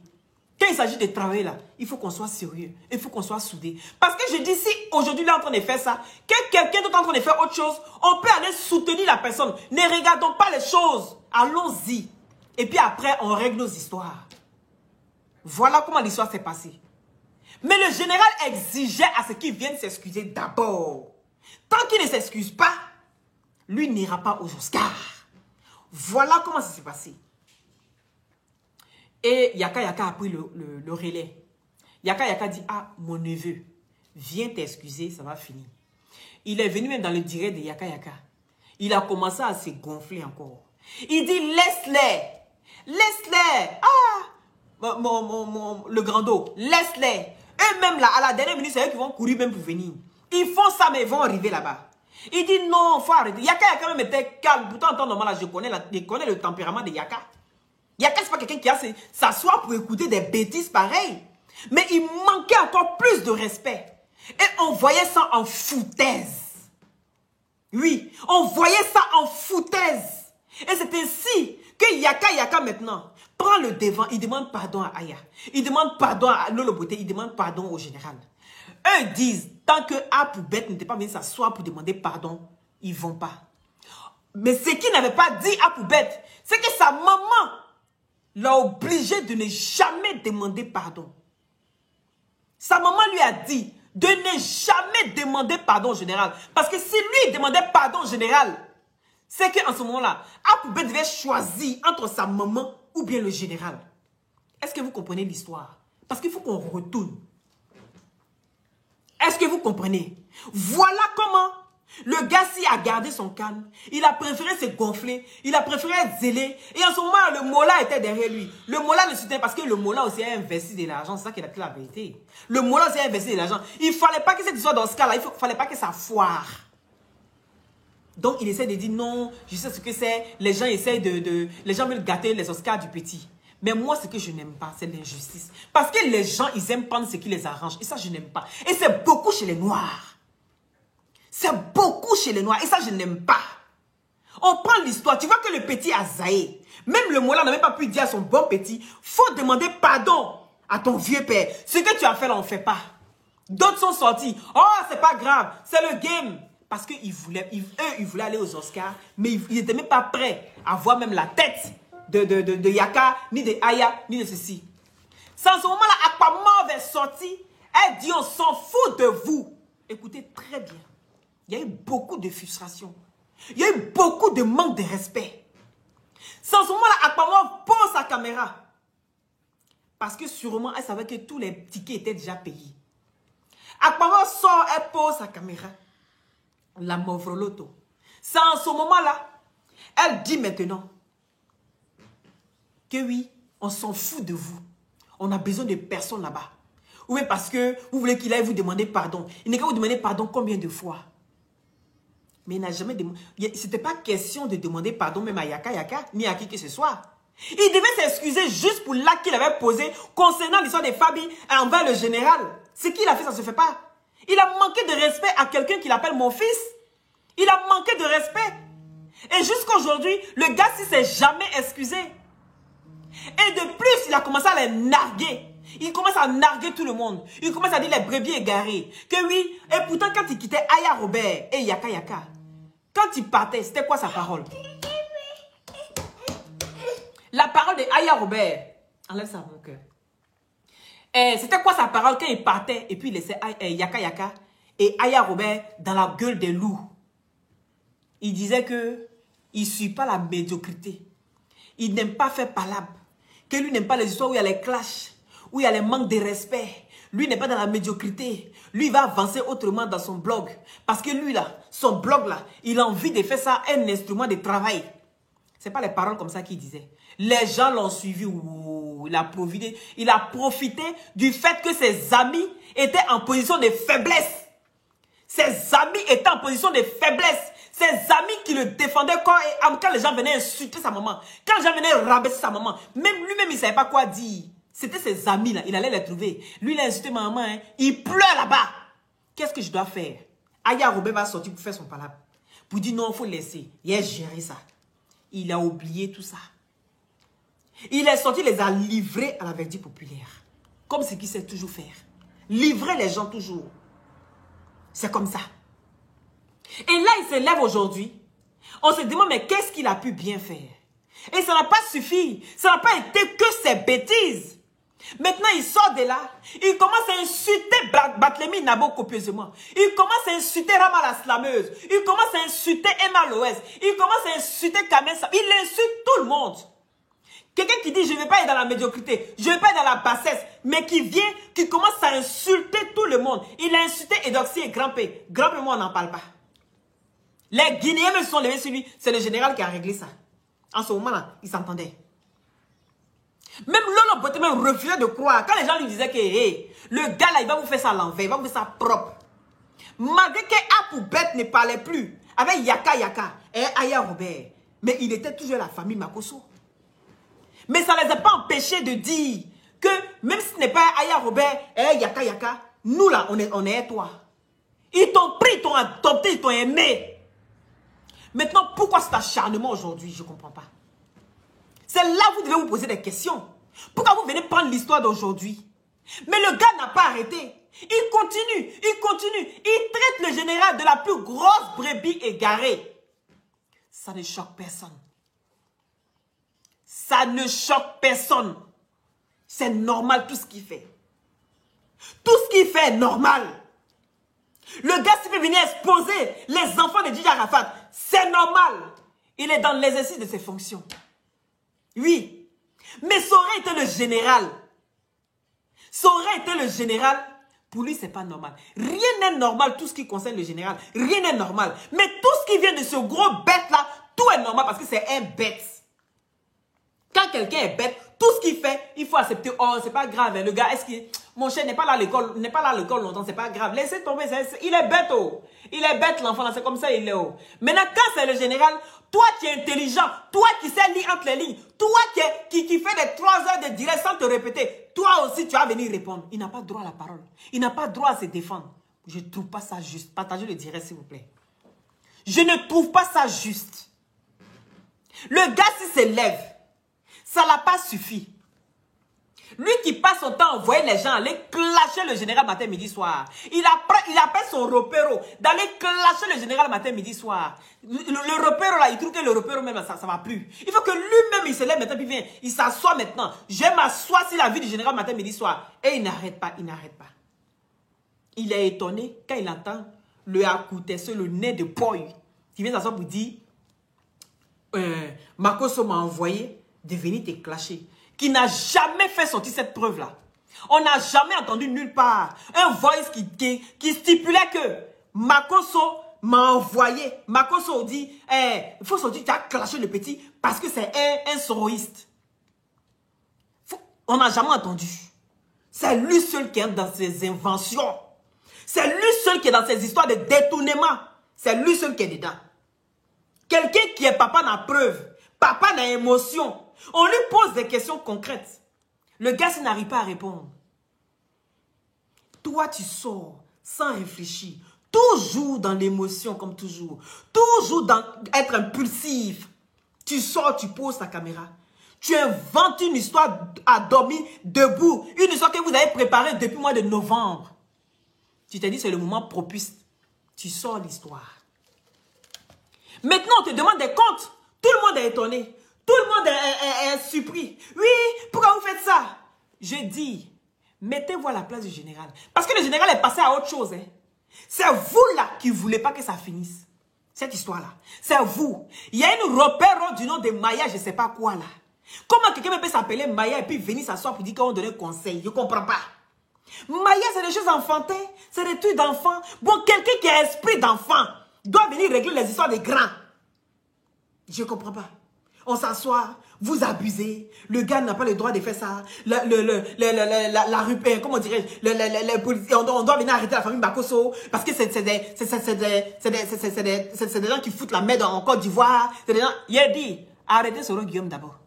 Quand il s'agit de travailler là, il faut qu'on soit sérieux, il faut qu'on soit soudé. Parce que je dis, si aujourd'hui il est en train de faire ça, que quelqu'un d'autre est en train de faire autre chose, on peut aller soutenir la personne. Ne regardons pas les choses, allons-y. Et puis après, on règle nos histoires. Voilà comment l'histoire s'est passée. Mais le général exigeait à ce qu'il vienne s'excuser d'abord. Tant qu'il ne s'excuse pas, lui n'ira pas aux Oscars. Voilà comment ça s'est passé. Et Yaka a pris le relais. Yaka dit, ah, mon neveu, viens t'excuser, ça va finir. Il est venu même dans le direct de Yaka. Il a commencé à se gonfler encore. Il dit, laisse-les. Laisse-les. Ah, le grand dos, laisse-les. Eux-mêmes là, à la dernière minute, c'est eux qui vont courir même pour venir. Ils font ça, mais ils vont arriver là-bas. Il dit non, il faut arrêter. Yaka même était calme. Pourtant, en temps normal, là, je connais le tempérament de Yaka. Yaka, c'est pas quelqu'un qui a s'asseoir pour écouter des bêtises pareilles. Mais il manquait encore plus de respect. Et on voyait ça en foutaise. Oui, on voyait ça en foutaise. Et c'est ainsi que Yaka maintenant prend le devant. Il demande pardon à Aya. Il demande pardon à Lolo Beauté. Il demande pardon au général. Eux disent, tant que Apoubet n'était pas venu s'asseoir pour demander pardon, ils ne vont pas. Mais ce qu'il n'avait pas dit à Apoubet, c'est que sa maman l'a obligé de ne jamais demander pardon. Sa maman lui a dit de ne jamais demander pardon au général. Parce que si lui demandait pardon au général, c'est qu'en ce moment-là, Apoubet devait choisir entre sa maman ou bien le général. Est-ce que vous comprenez l'histoire? Parce qu'il faut qu'on retourne. Est-ce que vous comprenez? Voilà comment le gars-ci a gardé son calme. Il a préféré se gonfler. Il a préféré être zélé. Et en ce moment, le Mola était derrière lui. Le Mola le soutenait parce que le Mola aussi a investi de l'argent. C'est ça qu'il a dit la vérité. Le Mola aussi a investi de l'argent. Il ne fallait pas que cette histoire dans ce cas-là, il ne fallait pas que ça foire. Donc, il essaie de dire non, je sais ce que c'est. Les gens essaient les gens veulent gâter les Oscars du petit. Mais moi, ce que je n'aime pas, c'est l'injustice. Parce que les gens, ils aiment prendre ce qui les arrange. Et ça, je n'aime pas. Et c'est beaucoup chez les Noirs. C'est beaucoup chez les Noirs. Et ça, je n'aime pas. On prend l'histoire. Tu vois que le petit a zaï. Même le Mola n'a même pas pu dire à son bon petit, faut demander pardon à ton vieux père. Ce que tu as fait là, on ne fait pas. D'autres sont sortis. Oh, c'est pas grave. C'est le game. Parce qu'eux, ils voulaient aller aux Oscars. Mais ils n'étaient même pas prêts à voir même la tête de Yaka, ni de Aya, ni de ceci. Sans ce moment-là, Aquamove est sortie. Elle dit, on s'en fout de vous. Écoutez très bien. Il y a eu beaucoup de frustration. Il y a eu beaucoup de manque de respect. Sans ce moment-là, Aquamove pose sa caméra. Parce que sûrement, elle savait que tous les tickets étaient déjà payés. Aquamove sort, elle pose sa caméra. La Movroloto. C'est en ce moment-là, elle dit maintenant que oui, on s'en fout de vous. On a besoin de personnes là-bas. Ou bien parce que vous voulez qu'il aille vous demander pardon. Il n'est qu'à vous demander pardon combien de fois? Mais il n'a jamais demandé. Ce n'était pas question de demander pardon même à Yaka Yaka, ni à qui que ce soit. Il devait s'excuser juste pour l'acte qu'il avait posé concernant l'histoire des familles envers le général. Ce qu'il a fait, ça ne se fait pas. Il a manqué de respect à quelqu'un qu'il appelle mon fils. Il a manqué de respect. Et jusqu'aujourd'hui, le gars, il ne s'est jamais excusé. Et de plus, il a commencé à les narguer. Il commence à narguer tout le monde. Il commence à dire les brebis égarés. Que oui, et pourtant quand il quittait Aya Robert et Yaka Yaka, quand il partait, c'était quoi sa parole? La parole de Aya Robert, enlève ça mon cœur. C'était quoi sa parole quand il partait et puis il laissait Yaka Yaka et Aya Robert dans la gueule des loups? Il disait que il ne suit pas la médiocrité. Il n'aime pas faire palabre. Que lui n'aime pas les histoires où il y a les clashs, où il y a les manques de respect. Lui n'est pas dans la médiocrité. Lui va avancer autrement dans son blog. Parce que lui là, son blog là, il a envie de faire ça un instrument de travail. Ce n'est pas les paroles comme ça qu'il disait. Les gens l'ont suivi. Ouh, il a profité du fait que ses amis étaient en position de faiblesse. Ses amis étaient en position de faiblesse. Ses amis qui le défendaient quand les gens venaient insulter sa maman. Quand les gens venaient rabaisser sa maman. Même lui-même, il ne savait pas quoi dire. C'était ses amis là. Il allait les trouver. Lui, il a insulté ma maman. Hein. Il pleure là-bas. Qu'est-ce que je dois faire? Aya Robert va sortir pour faire son palabre. Pour dire non, il faut laisser. Il a géré ça. Il a oublié tout ça. Il est sorti, il les a livrés à la verdict populaire. Comme ce qu'il sait toujours faire. Livrer les gens toujours. C'est comme ça. Et là, il se lève aujourd'hui. On se demande, mais qu'est-ce qu'il a pu bien faire? Et ça n'a pas suffi. Ça n'a pas été que ses bêtises. Maintenant, il sort de là. Il commence à insulter Batlemi Nabo copieusement. Il commence à insulter Rama la slameuse. Il commence à insulter Emma Loès. Il commence à insulter Kamel Sam. Il insulte tout le monde. Quelqu'un qui dit, je ne vais pas être dans la médiocrité, je ne vais pas être dans la bassesse, mais qui vient, qui commence à insulter tout le monde. Il a insulté Edoxy et Grand-P. Grand-P, moi, on n'en parle pas. Les Guinéens me sont levés sur lui. C'est le général qui a réglé ça. En ce moment-là, il s'entendait. Même Lolo Boté même refusait de croire. Quand les gens lui disaient que hey, le gars là, il va vous faire ça à l'envers, il va vous faire ça propre. Malgré que Apoubet ne parlait plus avec Yaka Yaka et Aya Robert, mais il était toujours la famille Makosso. Mais ça ne les a pas empêchés de dire que même si ce n'est pas Aya Robert et Yaka Yaka, nous là, on est toi. Ils t'ont pris, ils t'ont adopté, ils t'ont aimé. Maintenant, pourquoi cet acharnement aujourd'hui? Je ne comprends pas. C'est là que vous devez vous poser des questions. Pourquoi vous venez prendre l'histoire d'aujourd'hui? Mais le gars n'a pas arrêté. Il continue, il continue. Il traite le général de la plus grosse brebis égarée. Ça ne choque personne. Ça ne choque personne. C'est normal tout ce qu'il fait. Tout ce qu'il fait est normal. Le gars s'il fait venir exposer les enfants de Djidja Arafat, c'est normal. Il est dans l'exercice de ses fonctions. Oui. Mais ça aurait été le général. Ça aurait été le général. Pour lui, c'est pas normal. Rien n'est normal, tout ce qui concerne le général. Rien n'est normal. Mais tout ce qui vient de ce gros bête-là, tout est normal parce que c'est un bête. Quand quelqu'un est bête, tout ce qu'il fait, il faut accepter. Oh, c'est pas grave. Le gars, est-ce qu'il... Mon cher n'est pas là à l'école, n'est pas là à l'école longtemps, c'est pas grave. Laissez tomber, il est bête, oh. Il est bête, l'enfant, là, c'est comme ça, il est, oh. Maintenant, quand c'est le général, toi qui es intelligent, toi qui sais lire entre les lignes, toi qui fait des 3 heures de direct sans te répéter, toi aussi, tu vas venir répondre. Il n'a pas droit à la parole. Il n'a pas droit à se défendre. Je ne trouve pas ça juste. Partagez le direct, s'il vous plaît. Je ne trouve pas ça juste. Le gars, s'il se lève, ça n'a pas suffi. Lui qui passe son temps à envoyer les gens aller clasher le général matin, midi, soir. Il appelle son repéro d'aller clasher le général matin, midi, soir. Le repéro là, il trouve que le repéro même, ça va plus. Il faut que lui-même, il se lève maintenant, puis vient, il s'assoit maintenant. Je m'assois sur la vie du général matin, midi, soir. Et il n'arrête pas, il n'arrête pas. Il est étonné quand il entend le Akoutesse, le nez de Boy, qui vient s'asseoir pour dire, Makosso m'a envoyé de venir te clasher. Qui n'a jamais fait sortir cette preuve-là. On n'a jamais entendu nulle part un voice qui stipulait que Makosso m'a envoyé. Makosso dit, il faut sortir, tu as clashé le petit parce que c'est un soroïste. On n'a jamais entendu. C'est lui seul qui est dans ses inventions. C'est lui seul qui est dans ses histoires de détournement. C'est lui seul qui est dedans. Quelqu'un qui est papa n'a preuve. Papa n'a émotion. On lui pose des questions concrètes. Le gars, s'il n'arrive pas à répondre. Toi, tu sors sans réfléchir. Toujours dans l'émotion, comme toujours. Toujours dans être impulsif. Tu sors, tu poses ta caméra. Tu inventes une histoire à dormir debout. Une histoire que vous avez préparée depuis le mois de novembre. Tu t'es dit, c'est le moment propice. Tu sors l'histoire. Maintenant, on te demande des comptes. Tout le monde est étonné. Tout le monde est surpris. Oui, pourquoi vous faites ça? Je dis, mettez-vous à la place du général. Parce que le général est passé à autre chose. Hein. C'est vous là qui ne voulez pas que ça finisse. Cette histoire-là. C'est vous. Il y a une repère du nom de Maya, je ne sais pas quoi là. Comment quelqu'un peut s'appeler Maya et puis venir s'asseoir pour dire qu'on donne un conseil? Je ne comprends pas. Maya, c'est des choses enfantines. C'est des trucs d'enfants. Bon, quelqu'un qui a esprit d'enfant doit venir régler les histoires des grands. Je ne comprends pas. On s'assoit, vous abusez. Le gars n'a pas le droit de faire ça. La rue, comment dirais-je, on doit venir arrêter la famille Bakosso parce que c'est des gens qui foutent la merde en Côte d'Ivoire. Il a dit, arrêtez Soro Guillaume d'abord.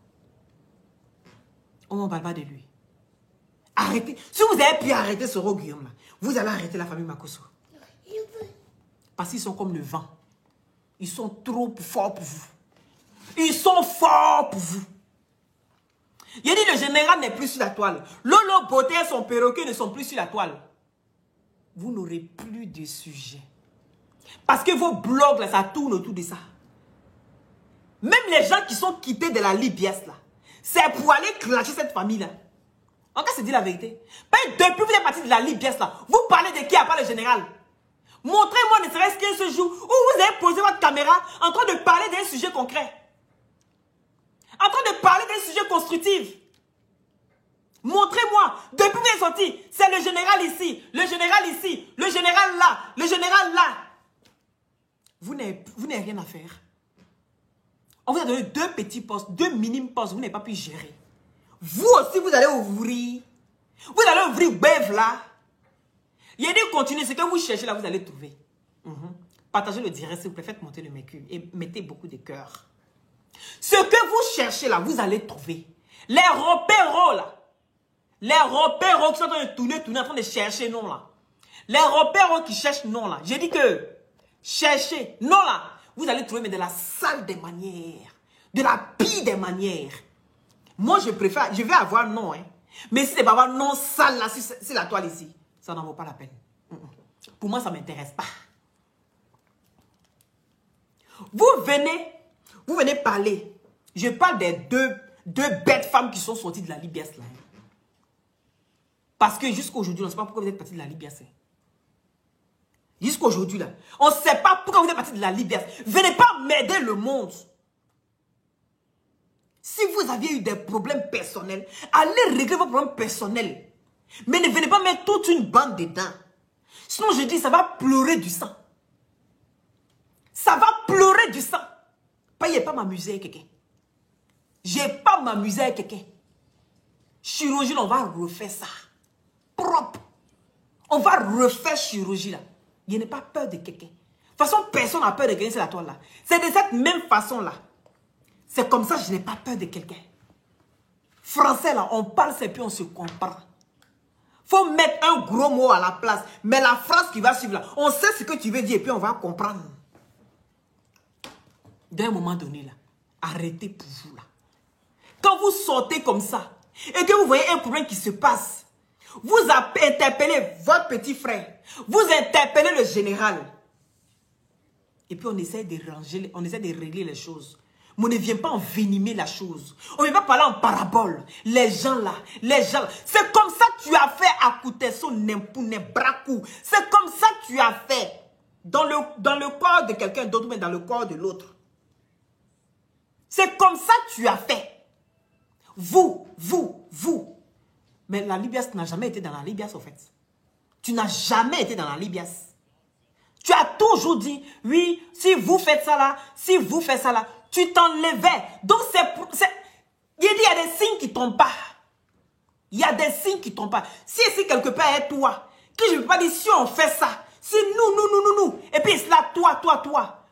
On ne parle pas de lui. Arrêtez. Si vous avez pu arrêter Soro Guillaume, là, vous allez arrêter la famille Bakosso. Parce qu'ils sont comme le vent. Ils sont trop forts pour vous. Ils sont forts pour vous. Il a dit le général n'est plus sur la toile. Lolo Beauté et son perroquet ne sont plus sur la toile. Vous n'aurez plus de sujet. Parce que vos blogs, là, ça tourne autour de ça. Même les gens qui sont quittés de la Libiès, là, c'est pour aller clasher cette famille-là. En cas, c'est dit la vérité. Depuis vous êtes parti de la Libiès, là, vous parlez de qui à part le général? Montrez-moi ne serait-ce qu'un ce jour où vous avez posé votre caméra en train de parler d'un sujet concret. En train de parler d'un sujet constructif. Montrez-moi. Depuis que vous êtes sorti, c'est le général ici, le général ici, le général là, le général là. Vous n'avez rien à faire. On vous a donné 2 petits postes, 2 minimes postes, vous n'avez pas pu gérer. Vous aussi, vous allez ouvrir. Vous allez ouvrir Bev là. Il y a dit continuez, ce que vous cherchez là, vous allez trouver. Partagez le direct, s'il vous plaît, faites monter le mercure et mettez beaucoup de cœur. Ce que vous cherchez là, vous allez trouver. Les repéros là. Les repéros qui sont en train de tourner, en train de chercher non là. Les repéros qui cherchent non là. J'ai dit que cherchez non là. Vous allez trouver mais de la sale des manières. De la pire des manières. Moi je préfère, je vais avoir non. Hein. Mais si c'est pas avoir non sale là, c'est la toile ici. Ça n'en vaut pas la peine. Pour moi ça ne m'intéresse pas. Vous venez parler. Je parle des deux bêtes femmes qui sont sorties de la Libiès là. Parce que jusqu'à aujourd'hui, on ne sait pas pourquoi vous êtes partis de la Libiès. Jusqu'à aujourd'hui là, on ne sait pas pourquoi vous êtes partis de la Libiès. Venez pas m'aider le monde. Si vous aviez eu des problèmes personnels, allez régler vos problèmes personnels. Mais ne venez pas mettre toute une bande dedans. Sinon je dis, ça va pleurer du sang. Ça va pleurer du sang. Je n'ai pas m'amuser avec quelqu'un. Je n'ai pas m'amuser avec quelqu'un. Chirurgie, on va refaire ça. Propre. On va refaire chirurgie là. Je n'ai pas peur de quelqu'un. De toute façon, personne n'a peur de quelqu'un, c'est la toile là. C'est de cette même façon là. C'est comme ça, je n'ai pas peur de quelqu'un. Français là, on parle, c'est puis on se comprend. Faut mettre un gros mot à la place. Mais la phrase qui va suivre là, on sait ce que tu veux dire et puis on va comprendre. D'un moment donné là, arrêtez pour vous là. Quand vous sortez comme ça et que vous voyez un problème qui se passe, vous interpellez votre petit frère, vous interpellez le général. Et puis on essaie de ranger, on essaie de régler les choses. Mais on ne vient pas envenimer la chose. On ne vient pas parler en parabole. Les gens là, c'est comme ça que tu as fait à Koutesso Nempouné Brakou. C'est comme ça que tu as fait dans le corps de quelqu'un d'autre, mais dans le corps de l'autre. C'est comme ça que tu as fait. Vous. Mais la Libias, tu n'as jamais été dans la Libias, en fait. Tu n'as jamais été dans la Libias. Tu as toujours dit, oui, si vous faites ça là, si vous faites ça là, tu t'enlevais. Donc, il y a des signes qui ne tombent pas. Il y a des signes qui ne tombent pas. Si quelque part est toi, que je ne peux pas dire si on fait ça, si nous, et puis c'est là, toi.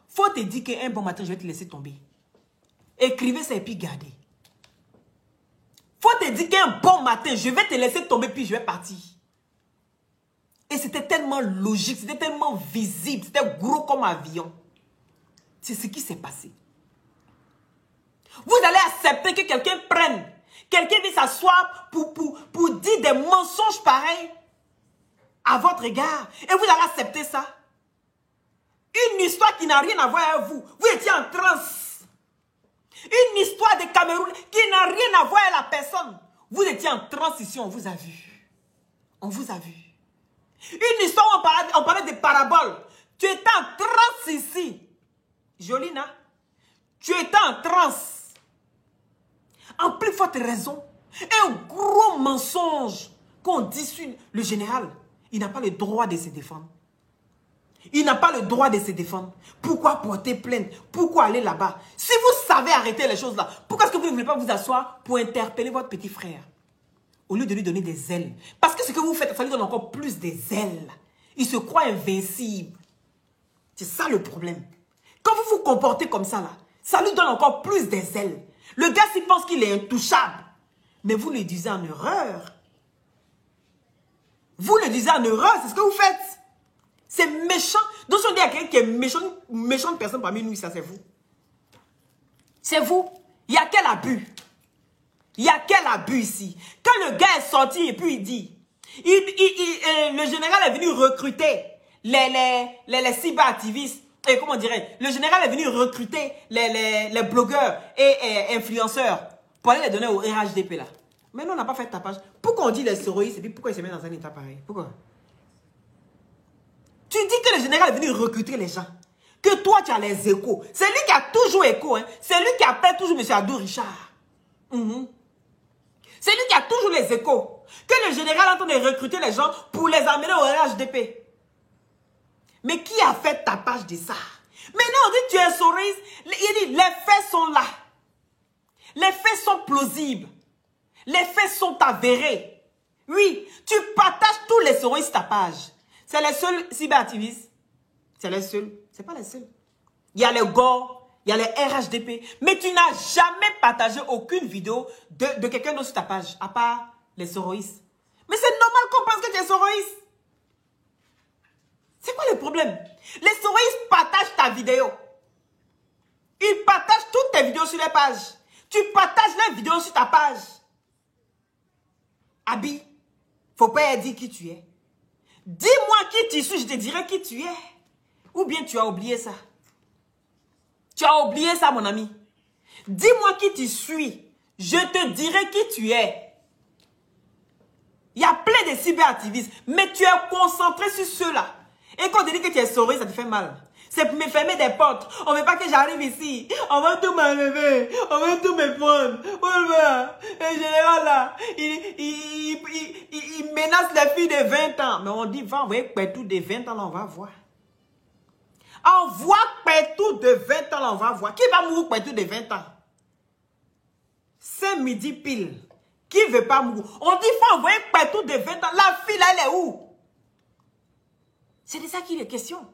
Faut te dire qu'un bon matin, je vais te laisser tomber. Écrivez ça et puis gardez. Faut te dire qu'un bon matin, je vais te laisser tomber puis je vais partir. Et c'était tellement logique, c'était tellement visible, c'était gros comme un avion. C'est ce qui s'est passé. Vous allez accepter que quelqu'un prenne, quelqu'un vienne s'asseoir pour dire des mensonges pareils à votre égard. Et vous allez accepter ça. Une histoire qui n'a rien à voir avec vous. Vous étiez en transe. Une histoire de Cameroun qui n'a rien à voir avec la personne. Vous étiez en transe ici, on vous a vu. On vous a vu. Une histoire où on parlait de paraboles. Tu étais en transe ici. Jolina, tu étais en transe. En plus forte raison, un gros mensonge qu'on dit sur le général. Il n'a pas le droit de se défendre. Il n'a pas le droit de se défendre. Pourquoi porter plainte? Pourquoi aller là-bas? Si vous savez arrêter les choses là, pourquoi est-ce que vous ne voulez pas vous asseoir pour interpeller votre petit frère? Au lieu de lui donner des ailes. Parce que ce que vous faites, ça lui donne encore plus des ailes. Il se croit invincible. C'est ça le problème. Quand vous vous comportez comme ça là, ça lui donne encore plus des ailes. Le gars s'il pense qu'il est intouchable. Mais vous le disiez en erreur. Vous le disiez en erreur, c'est ce que vous faites. C'est méchant. Donc si on dit à quelqu'un qui est méchant, une méchante personne parmi nous, ça c'est vous. C'est vous. Il y a quel abus? Il y a quel abus ici? Quand le gars est sorti et puis il dit, le général est venu recruter les cyberactivistes, et comment on dirait, le général est venu recruter les blogueurs et influenceurs pour aller les donner au RHDP là. Mais nous on n'a pas fait de tapage. Pourquoi on dit les terroristes et puis pourquoi ils se mettent dans un état pareil? Pourquoi? Tu dis que le général est venu recruter les gens. Que toi tu as les échos. C'est lui qui a toujours écho. Hein. C'est lui qui appelle toujours M. Adou Richard. C'est lui qui a toujours les échos. Que le général est en train de recruter les gens pour les amener au RHDP. Mais qui a fait tapage de ça? Maintenant on dit tu es souriste. Il dit les faits sont là. Les faits sont plausibles. Les faits sont avérés. Oui, tu partages tous les souristes tapage. C'est les seuls cyberactivistes. C'est les seuls. C'est pas les seuls. Il y a les GOR, il y a les RHDP. Mais tu n'as jamais partagé aucune vidéo de quelqu'un d'autre sur ta page, à part les soroïstes. Mais c'est normal qu'on pense que tu es soroïste. C'est quoi le problème? Les soroïstes partagent ta vidéo. Ils partagent toutes tes vidéos sur les pages. Tu partages les vidéos sur ta page. Abi, faut pas dire qui tu es. Dis-moi qui tu suis, je te dirai qui tu es. Ou bien tu as oublié ça. Tu as oublié ça, mon ami. Dis-moi qui tu suis, je te dirai qui tu es. Il y a plein de cyberactivistes, mais tu es concentré sur ceux-là. Et quand on te dit que tu es sauvé, ça te fait mal. C'est pour me fermer des portes. On ne veut pas que j'arrive ici. On va tout m'enlever. On va tout me prendre. Le général là, il menace les filles de 20 ans. Mais on dit, va envoyer Pétou de 20 ans, là, on va voir. Envoie Pétou de 20 ans, là, on va voir. Qui va mourir Pétou de 20 ans? C'est midi pile. Qui ne veut pas mourir? On dit, il faut envoyer Pétou de 20 ans. La fille là, elle est où? C'est de ça qu'il est question.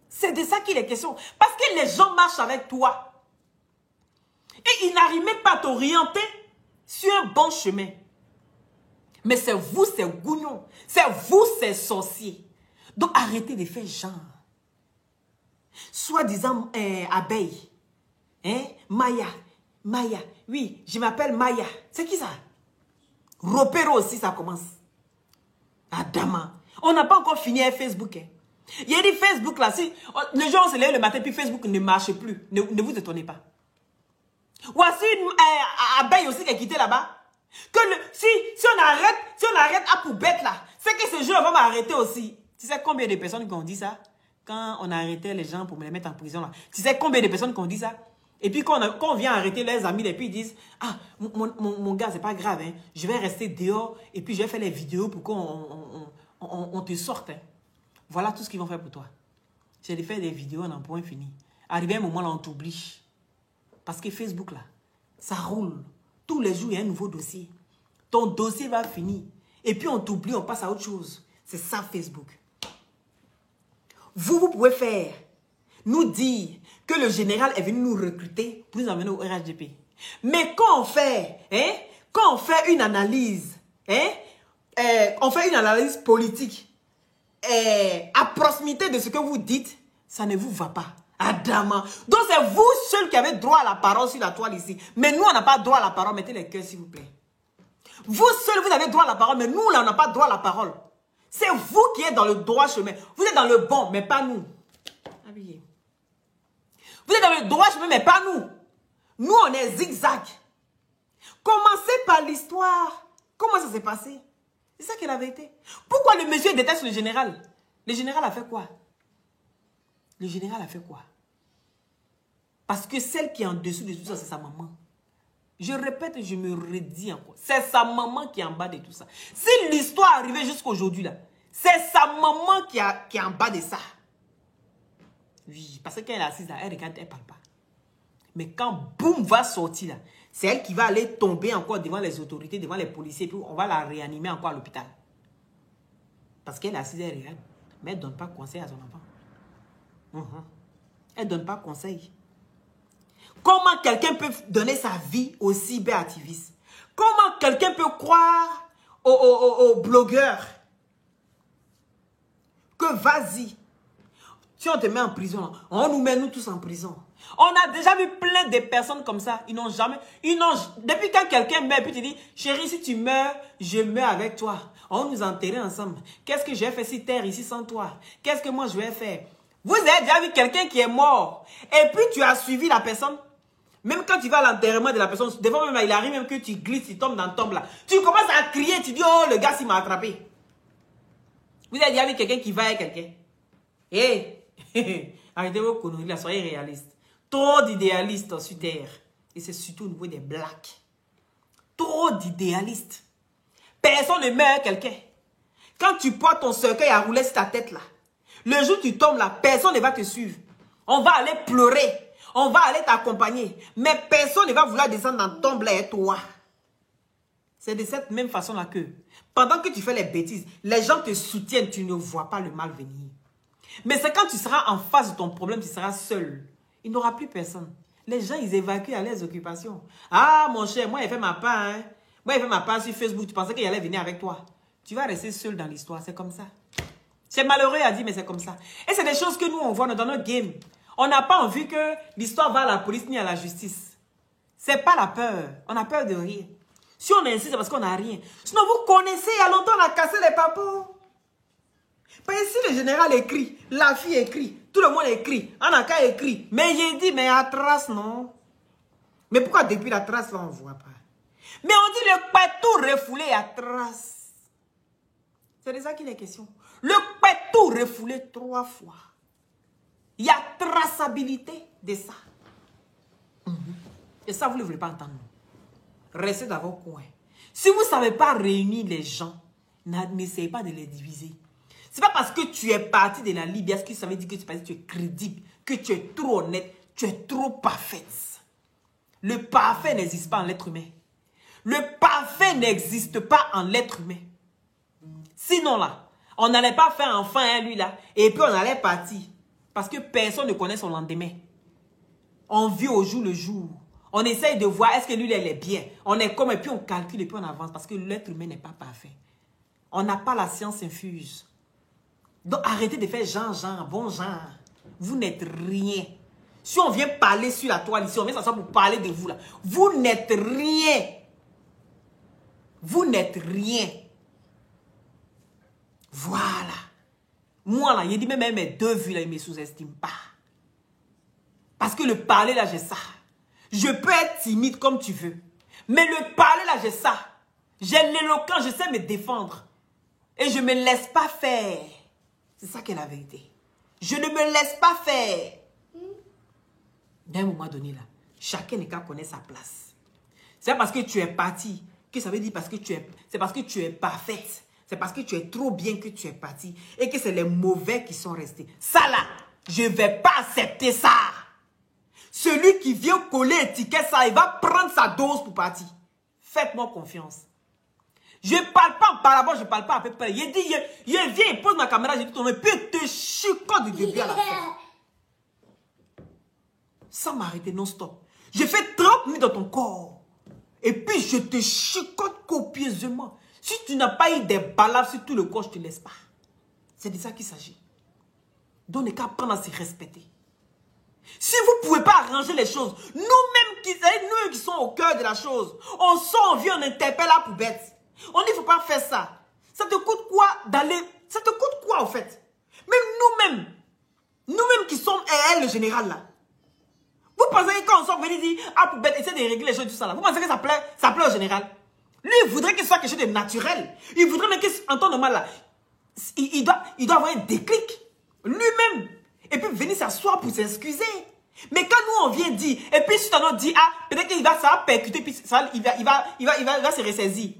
C'est de ça qu'il est question. Parce que les gens marchent avec toi. Et ils n'arrivent même pas à t'orienter sur un bon chemin. Mais c'est vous, ces gougnons. C'est vous, ces sorciers. Donc arrêtez de faire genre. Soi-disant abeille. Hein? Maya. Maya. Oui, je m'appelle Maya. C'est qui ça? Ropero aussi, ça commence. Adama. On n'a pas encore fini avec Facebook. Hein? Il y a des Facebook là, si les gens se lèvent le matin puis Facebook ne marche plus. Ne vous étonnez pas. Voici une abeille aussi qui est quittée là-bas. Si on arrête à poubelle là, c'est que ce jour va m'arrêter aussi. Tu sais combien de personnes qui ont dit ça? Quand on a arrêté les gens pour me les mettre en prison là. Tu sais combien de personnes qui ont dit ça? Et puis quand on vient arrêter leurs amis et puis ils disent, ah mon gars c'est pas grave, hein. Je vais rester dehors et puis je vais faire les vidéos pour qu'on te sorte. Hein. Voilà tout ce qu'ils vont faire pour toi. C'est de faire des vidéos en un point fini. Arrivé à un moment là, on t'oublie. Parce que Facebook là, ça roule. Tous les jours, il y a un nouveau dossier. ton dossier va finir. Et puis on t'oublie, on passe à autre chose. C'est ça Facebook. Vous pouvez faire, nous dire que le général est venu nous recruter pour nous emmener au RHDP. Mais quand on fait, quand on fait une analyse, on fait une analyse politique à proximité de ce que vous dites, ça ne vous va pas. Adama. Donc c'est vous seul qui avez droit à la parole sur la toile ici. Mais nous, on n'a pas droit à la parole. Mettez les cœurs, s'il vous plaît. Vous seul, vous avez droit à la parole, mais nous, là, on n'a pas droit à la parole. C'est vous qui êtes dans le droit chemin. Vous êtes dans le bon, mais pas nous. Habillez. Vous êtes dans le droit chemin, mais pas nous. Nous, on est zigzag. Commencez par l'histoire. Comment ça s'est passé? C'est ça qui est la vérité. Pourquoi le monsieur déteste le général? Le général a fait quoi? Le général a fait quoi? Parce que celle qui est en dessous de tout ça, c'est sa maman. Je répète, je me redis encore. C'est sa maman qui est en bas de tout ça. Si l'histoire est arrivée jusqu'à aujourd'hui, là, c'est sa maman qui est en bas de ça. Oui, parce que quand elle est assise là, elle regarde, elle ne parle pas. Mais quand boum va sortir là, c'est elle qui va aller tomber encore devant les autorités, devant les policiers, puis on va la réanimer encore à l'hôpital. Parce qu'elle est assise, elle regarde. Mais elle ne donne pas conseil à son enfant. Elle ne donne pas conseil. Comment quelqu'un peut donner sa vie aux cyberactivistes? Comment quelqu'un peut croire aux blogueurs que vas-y, si on te met en prison, on nous met nous tous en prison. On a déjà vu plein de personnes comme ça. Ils n'ont jamais... depuis quand quelqu'un meurt, puis tu dis, chérie, si tu meurs, je meurs avec toi. On nous enterrer ensemble. Qu'est-ce que j'ai fait si terre ici sans toi? Qu'est-ce que moi je vais faire? Vous avez déjà vu quelqu'un qui est mort. Et puis tu as suivi la personne. Même quand tu vas à l'enterrement de la personne, des fois même, il arrive même que tu glisses, tu tombes dans le tombe là. Tu commences à crier, tu dis, oh, le gars, s'il m'a attrapé. Vous avez déjà vu quelqu'un qui va avec quelqu'un? Arrêtez vos conneries là, soyez réalistes. Trop d'idéalistes sur Terre. Et c'est surtout au niveau des blacks. Trop d'idéalistes. Personne ne meurt avec quelqu'un. Quand tu portes ton cercueil à rouler sur ta tête là, le jour où tu tombes là, personne ne va te suivre. On va aller pleurer. On va aller t'accompagner. Mais personne ne va vouloir descendre dans ton tombe là et toi. C'est de cette même façon là que, pendant que tu fais les bêtises, les gens te soutiennent, tu ne vois pas le mal venir. Mais c'est quand tu seras en face de ton problème, tu seras seul. Il n'y aura plus personne. Les gens, ils évacuent à leurs occupations. Ah, mon cher, moi, j'ai fait ma part. Hein. Moi, j'ai fait ma part sur Facebook. Tu pensais qu'il allait venir avec toi. Tu vas rester seul dans l'histoire. C'est comme ça. C'est malheureux à dire, mais c'est comme ça. Et c'est des choses que nous, on voit dans notre game. On n'a pas envie que l'histoire va à la police ni à la justice. C'est pas la peur. On a peur de rien. Si on insiste, c'est parce qu'on n'a rien. Sinon, vous connaissez, il y a longtemps, on a cassé les papos. Parce que si le général écrit, la fille écrit, tout le monde écrit, Anaka écrit. Mais j'ai dit, mais à trace, non. Mais pourquoi depuis la trace, là, on ne voit pas? Mais on dit le pétou refoulé à trace. C'est de ça qu'il est question. Le pétou refoulé 3 fois. Il y a traçabilité de ça. Et ça, vous ne voulez pas entendre. Restez dans vos coins. Si vous ne savez pas réunir les gens, n'essayez pas de les diviser. Ce n'est pas parce que tu es parti de la Libye, est-ce que ça veut dire que tu es crédible, que tu es trop honnête, tu es trop parfaite. Le parfait n'existe pas en l'être humain. Le parfait n'existe pas en l'être humain. Sinon là, on n'allait pas faire enfant, hein, lui là, et puis on allait partir. Parce que personne ne connaît son lendemain. On vit au jour le jour. On essaye de voir est-ce que lui, elle est bien. On est comme, et puis on calcule, et puis on avance. Parce que l'être humain n'est pas parfait. On n'a pas la science infuse. Donc arrêtez de faire genre, bon genre. Vous n'êtes rien. Si on vient parler sur la toile ici, on vient s'asseoir pour parler de vous là. Vous n'êtes rien. Vous n'êtes rien. Voilà. Moi là, il dit même mes 2 vues là, il ne me sous-estime pas. Parce que le parler là, j'ai ça. Je peux être timide comme tu veux. Mais le parler là, j'ai ça. J'ai l'éloquence, je sais me défendre. Et je ne me laisse pas faire. C'est ça qui est la vérité. Je ne me laisse pas faire. D'un moment donné là, chacun n'est qu'à connaître sa place. C'est parce que tu es parti que ça veut dire parce que c'est parce que tu es parfaite. C'est parce que tu es trop bien que tu es parti. Et que c'est les mauvais qui sont restés. Ça là, je ne vais pas accepter ça. Celui qui vient coller étiquette ça, il va prendre sa dose pour partir. Faites-moi confiance. Je parle pas en parabole, je parle pas à peu près. Il dit, il vient, il pose ma caméra, j'ai dit ton nom, puis il te chicote du début à la fin. Sans m'arrêter non-stop. Je fais 30 minutes dans ton corps. Et puis je te chicote copieusement. Si tu n'as pas eu des balades sur tout le corps, je ne te laisse pas. C'est de ça qu'il s'agit. Donc, il n'y a qu'à apprendre à se respecter. Si vous ne pouvez pas arranger les choses, nous qui sommes au cœur de la chose, on sort, on vient, on interpelle la poubelle. On dit, il ne faut pas faire ça. Ça te coûte quoi d'aller... Ça te coûte quoi, en fait? Même nous-mêmes qui sommes le général, là. Vous pensez que quand on sort, vous venez dire, ah, poubelle, essaie de régler les choses, tout ça, là. Vous pensez que ça plaît au général? Lui, il voudrait que ce soit quelque chose de naturel. Il voudrait même qu'en temps normal, là, il doit avoir un déclic. Lui-même. Et puis venir s'asseoir pour s'excuser. Mais quand nous, on vient dire, et puis si on dit, ah, peut-être qu'il va, ça va percuter, puis ça, il va se ressaisir.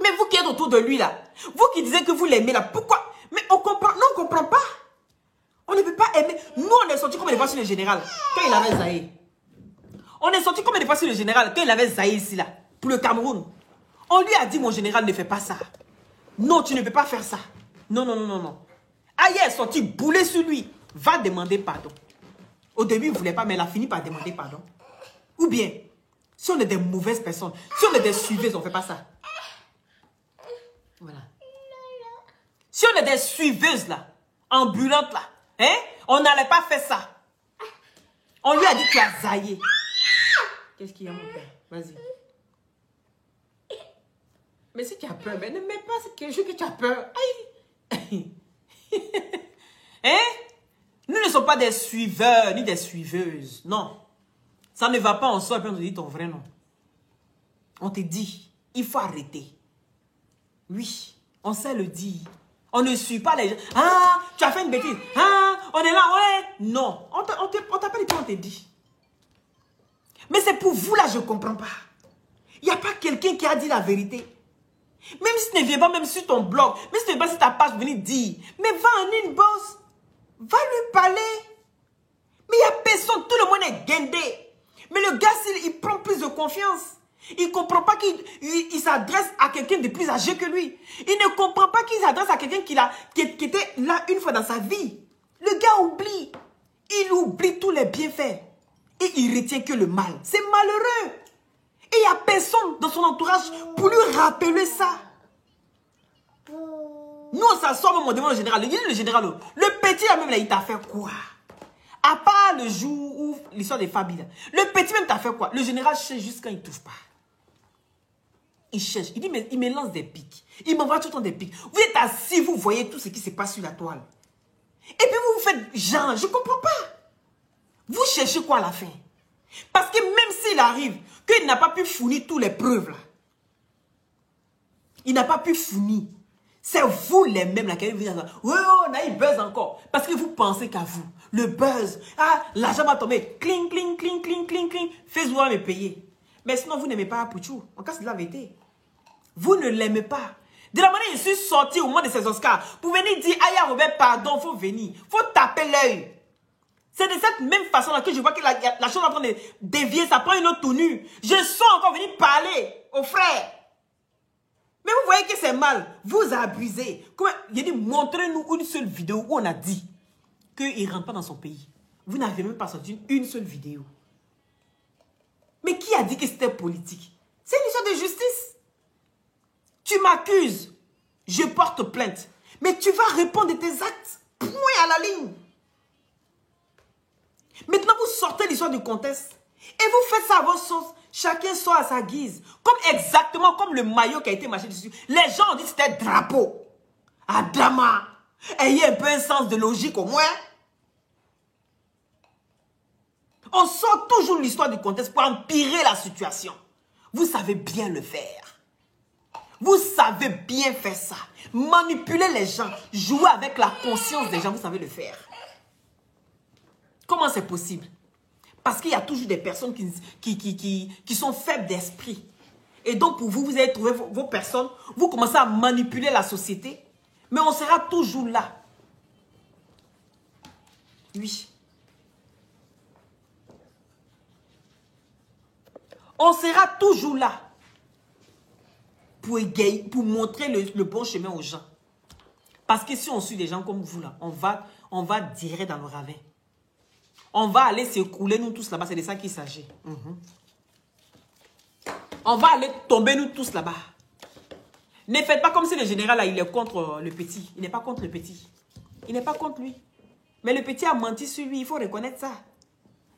Mais vous qui êtes autour de lui, là, vous qui disiez que vous l'aimez, là, pourquoi? Mais on comprend, non, on comprend pas. On ne peut pas aimer. Nous, on est sortis comme des fois sur le général, quand il avait Zaï. On est sortis comme des fois sur le général, quand il avait Zaï ici, là, pour le Cameroun. On lui a dit, mon général, ne fais pas ça. Non, tu ne peux pas faire ça. Non, non, non, non, non. Aïe est sorti bouler sur lui. Va demander pardon. Au début, il ne voulait pas, mais il a fini par demander pardon. Ou bien, si on est des mauvaises personnes, si on est des suiveuses, on ne fait pas ça. Voilà. Si on est des suiveuses, là, ambulantes, là, hein, on n'allait pas faire ça. On lui a dit que tu as zaillé. Qu'est-ce qu'il y a, mon père? Vas-y. Mais si tu as peur, mais ne mets pas quelque chose que tu as peur. Aïe. Hein? Nous ne sommes pas des suiveurs ni des suiveuses. Non. Ça ne va pas, on sort et puis on te dit ton vrai nom. On te dit, il faut arrêter. Oui, on sait le dire. On ne suit pas les gens. Ah, tu as fait une bêtise. Ah, on est là, ouais. Non, on t'appelle et puis on te dit. Mais c'est pour vous là, je ne comprends pas. Il n'y a pas quelqu'un qui a dit la vérité. Même si tu ne viens pas même sur ton blog, même si tu ne viens pas sur ta page, venir dire, mais va en inbox, va lui parler. Mais il n'y a personne, tout le monde est guindé. Mais le gars, il prend plus de confiance. Il ne comprend pas qu'il s'adresse à quelqu'un de plus âgé que lui. Il ne comprend pas qu'il s'adresse à quelqu'un qui était là une fois dans sa vie. Le gars oublie. Il oublie tous les bienfaits. Et il retient que le mal. C'est malheureux. Et il n'y a personne dans son entourage pour lui rappeler ça. Nous, on s'assoit même, on demande au général. Le général, le petit, là, même, là, il t'a fait quoi? À part le jour où l'histoire des familles, le petit même t'a fait quoi? Le général cherche juste quand il ne trouve pas. Il cherche. Il dit, mais il me lance des pics. Il m'envoie tout le temps des pics. Vous êtes assis, vous voyez tout ce qui se passe sur la toile. Et puis vous vous faites genre, je ne comprends pas. Vous cherchez quoi à la fin? Parce que même s'il arrive qu'il n'a pas pu fournir toutes les preuves là, il n'a pas pu fournir. C'est vous les mêmes là qui vous dites, oui, on a eu buzz encore. Parce que vous pensez qu'à vous, le buzz, ah, l'argent va tomber, cling, cling, cling, cling, cling, cling, Facebook va me payer. Mais sinon, vous n'aimez pas Apouchou. En cas, c'est de la vérité. Vous ne l'aimez pas. De la manière, je suis sorti au moment de ces Oscars pour venir dire, aïe, Robert, pardon, il faut venir. Il faut taper l'œil. C'est de cette même façon-là que je vois que la chose est en train de dévier, ça prend une autre tenue. Je sens encore venir parler aux frères. Mais vous voyez que c'est mal. Vous abusez. Il a dit, montrez-nous une seule vidéo où on a dit qu'il ne rentre pas dans son pays. Vous n'avez même pas sorti une seule vidéo. Mais qui a dit que c'était politique? C'est une histoire de justice. Tu m'accuses. Je porte plainte. Mais tu vas répondre de tes actes. Point à la ligne. Maintenant, vous sortez l'histoire du contexte. Et vous faites ça à vos sauces. Chacun sort à sa guise. Exactement comme le maillot qui a été marché dessus. Les gens ont dit que c'était drapeau. Ah, drama. Ayez un peu un sens de logique au moins. On sort toujours l'histoire du contexte pour empirer la situation. Vous savez bien le faire. Vous savez bien faire ça. Manipuler les gens. Jouer avec la conscience des gens. Vous savez le faire. Comment c'est possible? Parce qu'il y a toujours des personnes qui sont faibles d'esprit. Et donc, pour vous, vous allez trouver vos personnes, vous commencez à manipuler la société, mais on sera toujours là. Oui. On sera toujours là. pour égayer, pour montrer le bon chemin aux gens. Parce que si on suit des gens comme vous, là, on va direct dans le ravin. On va aller s'écrouler, nous tous là-bas. C'est de ça qu'il s'agit. On va aller tomber, nous tous là-bas. Ne faites pas comme si le général, là, il est contre le petit. Il n'est pas contre le petit. Il n'est pas contre lui. Mais le petit a menti sur lui. Il faut reconnaître ça.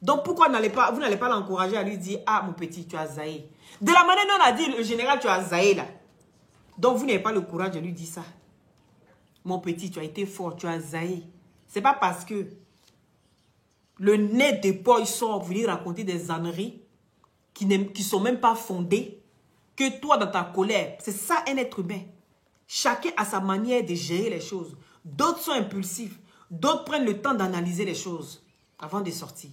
Donc, pourquoi vous n'allez pas l'encourager à lui dire, ah, mon petit, tu as zaï. De la manière dont on a dit, le général, tu as zaï, là. Donc, vous n'avez pas le courage de lui dire ça. Mon petit, tu as été fort, tu as zaï. Ce n'est pas parce que le nez de Paul sort pour venir raconter des âneries qui ne sont même pas fondées que toi, dans ta colère, c'est ça un être humain. Chacun a sa manière de gérer les choses. D'autres sont impulsifs. D'autres prennent le temps d'analyser les choses avant de sortir.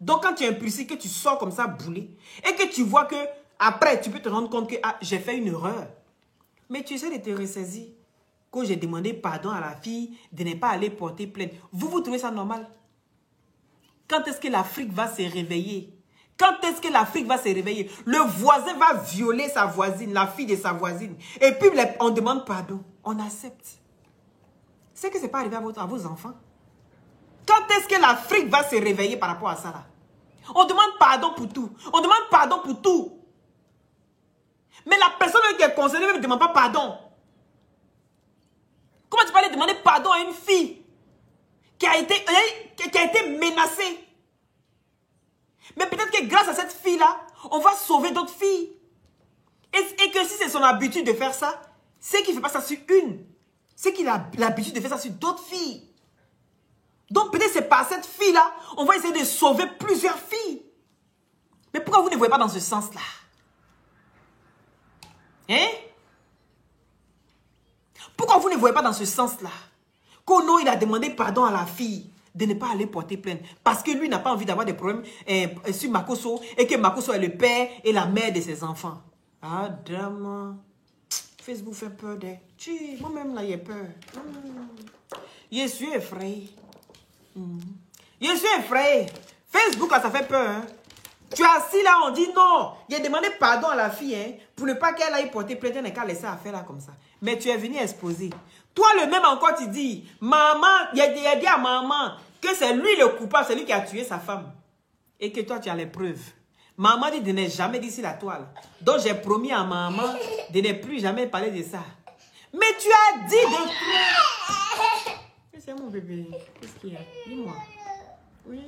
Donc, quand tu es impulsif, que tu sors comme ça, boulé, et que tu vois que après, tu peux te rendre compte que ah, j'ai fait une erreur. Mais tu essaies de te ressaisir. Quand j'ai demandé pardon à la fille de ne pas aller porter plainte. Vous trouvez ça normal? Quand est-ce que l'Afrique va se réveiller? Quand est-ce que l'Afrique va se réveiller? Le voisin va violer sa voisine, la fille de sa voisine. Et puis, on demande pardon. On accepte. C'est que ce n'est pas arrivé à vos enfants. Quand est-ce que l'Afrique va se réveiller par rapport à ça là? On demande pardon pour tout. On demande pardon pour tout. Mais la personne qui est concernée ne demande pas pardon. Comment tu peux aller demander pardon à une fille qui a été menacée? Mais peut-être que grâce à cette fille-là, on va sauver d'autres filles. Et que si c'est son habitude de faire ça, c'est qu'il ne fait pas ça sur une. C'est qu'il a l'habitude de faire ça sur d'autres filles. Donc peut-être c'est par cette fille-là, on va essayer de sauver plusieurs filles. Mais pourquoi vous ne voyez pas dans ce sens-là? Hein? Pourquoi vous ne voyez pas dans ce sens-là? Kono, il a demandé pardon à la fille de ne pas aller porter plainte. Parce que lui n'a pas envie d'avoir des problèmes sur Makosso. Et que Makosso est le père et la mère de ses enfants. Ah, dame. Facebook fait peur d'elle. Moi-même, là, j'ai peur. Je suis effrayé. Je suis effrayé. Facebook, là, ça fait peur. Hein? Tu es assis là, on dit non. Il a demandé pardon à la fille hein, pour ne pas qu'elle aille porter plainte. Elle n'a qu'à laisser affaire là comme ça. Mais tu es venu exposer. Toi, le même encore, tu dis, maman, il a dit à maman que c'est lui le coupable, c'est lui qui a tué sa femme. Et que toi, tu as les preuves. Maman dit de ne jamais dire sur la toile. Donc, j'ai promis à maman de ne plus jamais parler de ça. Mais tu as dit de... C'est mon bébé. Qu'est-ce qu'il y a? Dis-moi. Oui?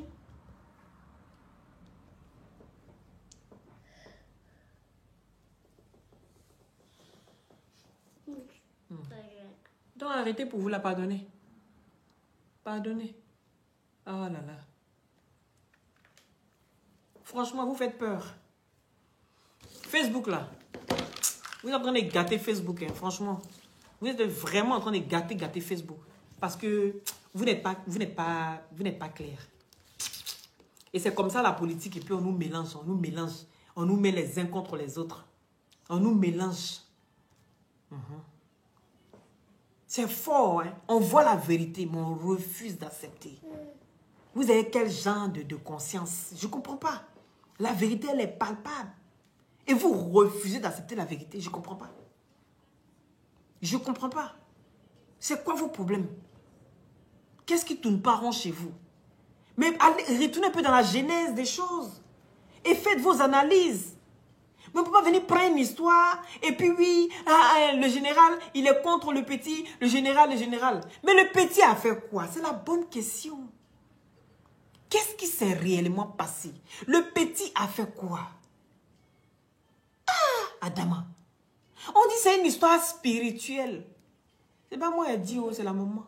Donc, arrêtez pour vous la pardonner. Pardonnez. Oh là là. Franchement, vous faites peur. Facebook, là. Vous êtes en train de gâter Facebook, hein, franchement. Vous êtes vraiment en train de gâter Facebook. Parce que vous n'êtes pas clair. Et c'est comme ça la politique. Et puis on nous mélange. On nous met les uns contre les autres. On nous mélange. C'est fort, hein? On voit la vérité, mais on refuse d'accepter. Vous avez quel genre de conscience? Je ne comprends pas. La vérité, elle est palpable. Et vous refusez d'accepter la vérité. Je ne comprends pas. Je ne comprends pas. C'est quoi vos problèmes? Qu'est-ce qui ne tourne pas rond chez vous? Mais allez, retournez un peu dans la genèse des choses. Et faites vos analyses. Mais on ne peut pas venir prendre une histoire. Et puis oui, le général, il est contre le petit. Le général. Mais le petit a fait quoi? C'est la bonne question. Qu'est-ce qui s'est réellement passé? Le petit a fait quoi? Ah, Adama. On dit c'est une histoire spirituelle. C'est pas moi qui dis, oh, c'est la maman.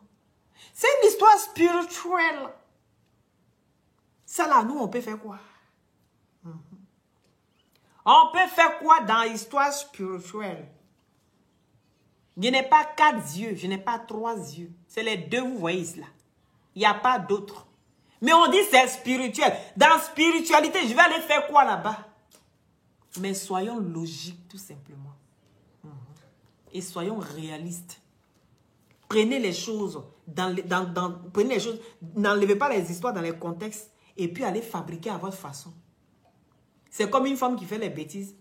C'est une histoire spirituelle. Ça là, nous, on peut faire quoi? On peut faire quoi dans l'histoire spirituelle? Je n'ai pas 4 yeux, je n'ai pas 3 yeux. C'est les 2, vous voyez là. Il n'y a pas d'autres. Mais on dit c'est spirituel. Dans spiritualité, je vais aller faire quoi là-bas? Mais soyons logiques tout simplement. Et soyons réalistes. Prenez les choses, prenez les choses, n'enlevez pas les histoires dans les contextes et puis allez fabriquer à votre façon. C'est comme une femme qui fait les bêtises.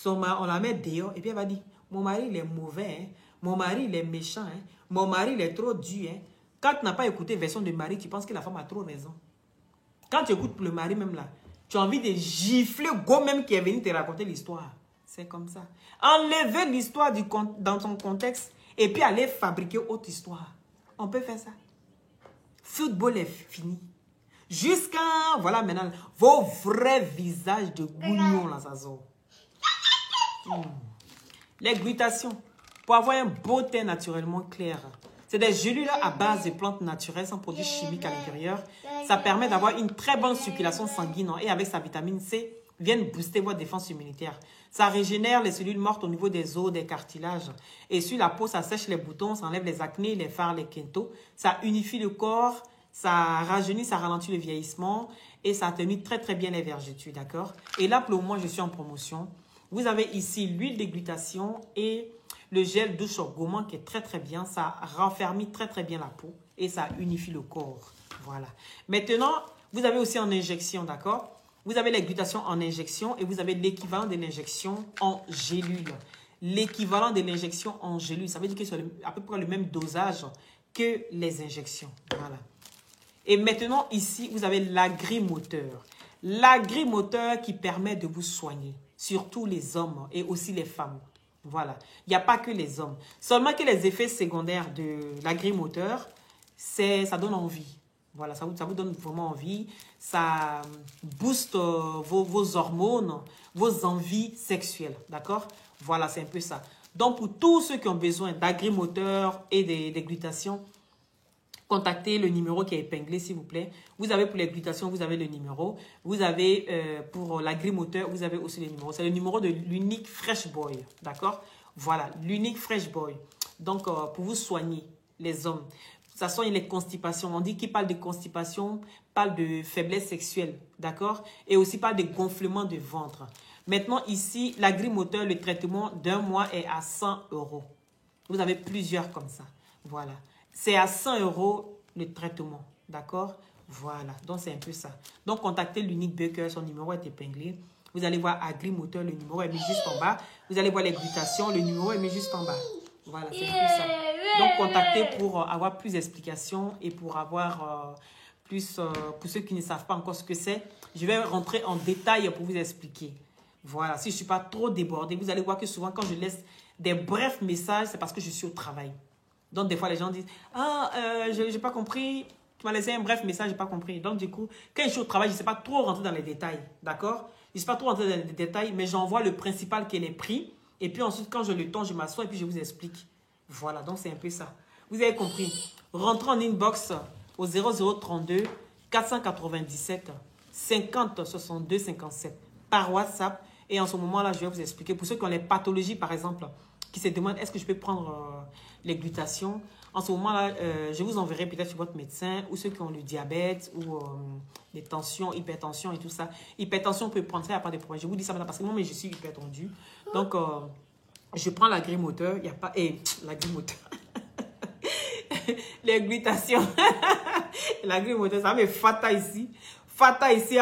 On la met dehors et puis elle va dire, Mon mari, il est mauvais. Hein. Mon mari, il est méchant. Hein. Mon mari, il est trop dur. Hein. Quand tu n'as pas écouté version de mari, tu penses que la femme a trop raison. Quand tu écoutes le mari même là, tu as envie de gifler go même qui est venu te raconter l'histoire. C'est comme ça. Enlever l'histoire dans son contexte et puis aller fabriquer autre histoire. On peut faire ça. Football est fini. Jusqu'à, voilà maintenant, vos vrais visages de gougnon là, ça sort. Les glutathions. Pour avoir un beau teint naturellement clair. C'est des gélules à base de plantes naturelles sans produits chimiques à l'intérieur. Ça permet d'avoir une très bonne circulation sanguine et avec sa vitamine C, viennent booster votre défense immunitaire. Ça régénère les cellules mortes au niveau des os, des cartilages. Et sur la peau, ça sèche les boutons, ça enlève les acnés, les fards, les quintos. Ça unifie le corps, ça rajeunit, ça ralentit le vieillissement et ça atténue très très bien les vergetures, d'accord? Et là, pour le moment, je suis en promotion. Vous avez ici l'huile de glutation et le gel douche gourmand qui est très très bien. Ça raffermit très très bien la peau et ça unifie le corps. Voilà. Maintenant, vous avez aussi en injection, d'accord? Vous avez les glutations en injection et vous avez l'équivalent de l'injection en gélule. L'équivalent de l'injection en gélule, ça veut dire que c'est à peu près le même dosage que les injections. Voilà. Et maintenant, ici, vous avez l'agrimoteur. L'agrimoteur qui permet de vous soigner, surtout les hommes et aussi les femmes. Voilà. Il n'y a pas que les hommes. Seulement que les effets secondaires de l'agrimoteur, ça donne envie. Voilà, ça vous donne vraiment envie. Ça booste vos hormones, vos envies sexuelles. D'accord? Voilà, c'est un peu ça. Donc, pour tous ceux qui ont besoin d'agrimoteur et des glutations, contactez le numéro qui est épinglé, s'il vous plaît. Vous avez pour les glutations, vous avez le numéro. Vous avez pour l'agrimoteur, vous avez aussi le numéro. C'est le numéro de l'unique Fresh Boy. D'accord? Voilà, l'unique Fresh Boy. Donc, pour vous soigner, les hommes. Ça soigne les constipations. On dit qu'il parle de constipation, parle de faiblesse sexuelle. D'accord? Et aussi parle de gonflement de ventre. Maintenant, ici, l'agrimoteur, le traitement d'un mois est à 100 €. Vous avez plusieurs comme ça. Voilà. C'est à 100 € le traitement. D'accord? Voilà. Donc, c'est un peu ça. Donc, contactez l'unique Baker. Son numéro est épinglé. Vous allez voir Agrimoteur. Le numéro est mis juste en bas. Vous allez voir les glutations. Le numéro est mis juste en bas. Voilà, c'est un peu ça. Donc, contactez pour avoir plus d'explications et pour avoir plus... pour ceux qui ne savent pas encore ce que c'est, je vais rentrer en détail pour vous expliquer. Voilà. Si je ne suis pas trop débordée, vous allez voir que souvent, quand je laisse des brefs messages, c'est parce que je suis au travail. Donc, des fois, les gens disent « Ah, je n'ai pas compris. Tu m'as laissé un bref message, je n'ai pas compris. » Donc, du coup, quand je suis au travail, je ne sais pas trop rentrer dans les détails. D'accord? Je ne sais pas trop rentrer dans les détails, mais j'envoie le principal qui est les prix. Et puis ensuite, quand je le tends, je m'assois et puis je vous explique. Voilà, donc c'est un peu ça. Vous avez compris. Rentrez en inbox au 0032 497 50 62 57 par WhatsApp. Et en ce moment-là, je vais vous expliquer. Pour ceux qui ont les pathologies, par exemple, qui se demandent est-ce que je peux prendre les glutations. En ce moment-là, je vous enverrai peut-être sur votre médecin ou ceux qui ont le diabète ou les tensions, hypertension et tout ça. Hypertension, on peut prendre ça, il n'y a pas de problème. Je vous dis ça maintenant parce que moi, mais je suis hypertendue. Donc, je prends l'agrimoteur. Il n'y a pas... l'agrimoteur. Les glutations. L'agrimoteur, ça me fata ici. Fata ici,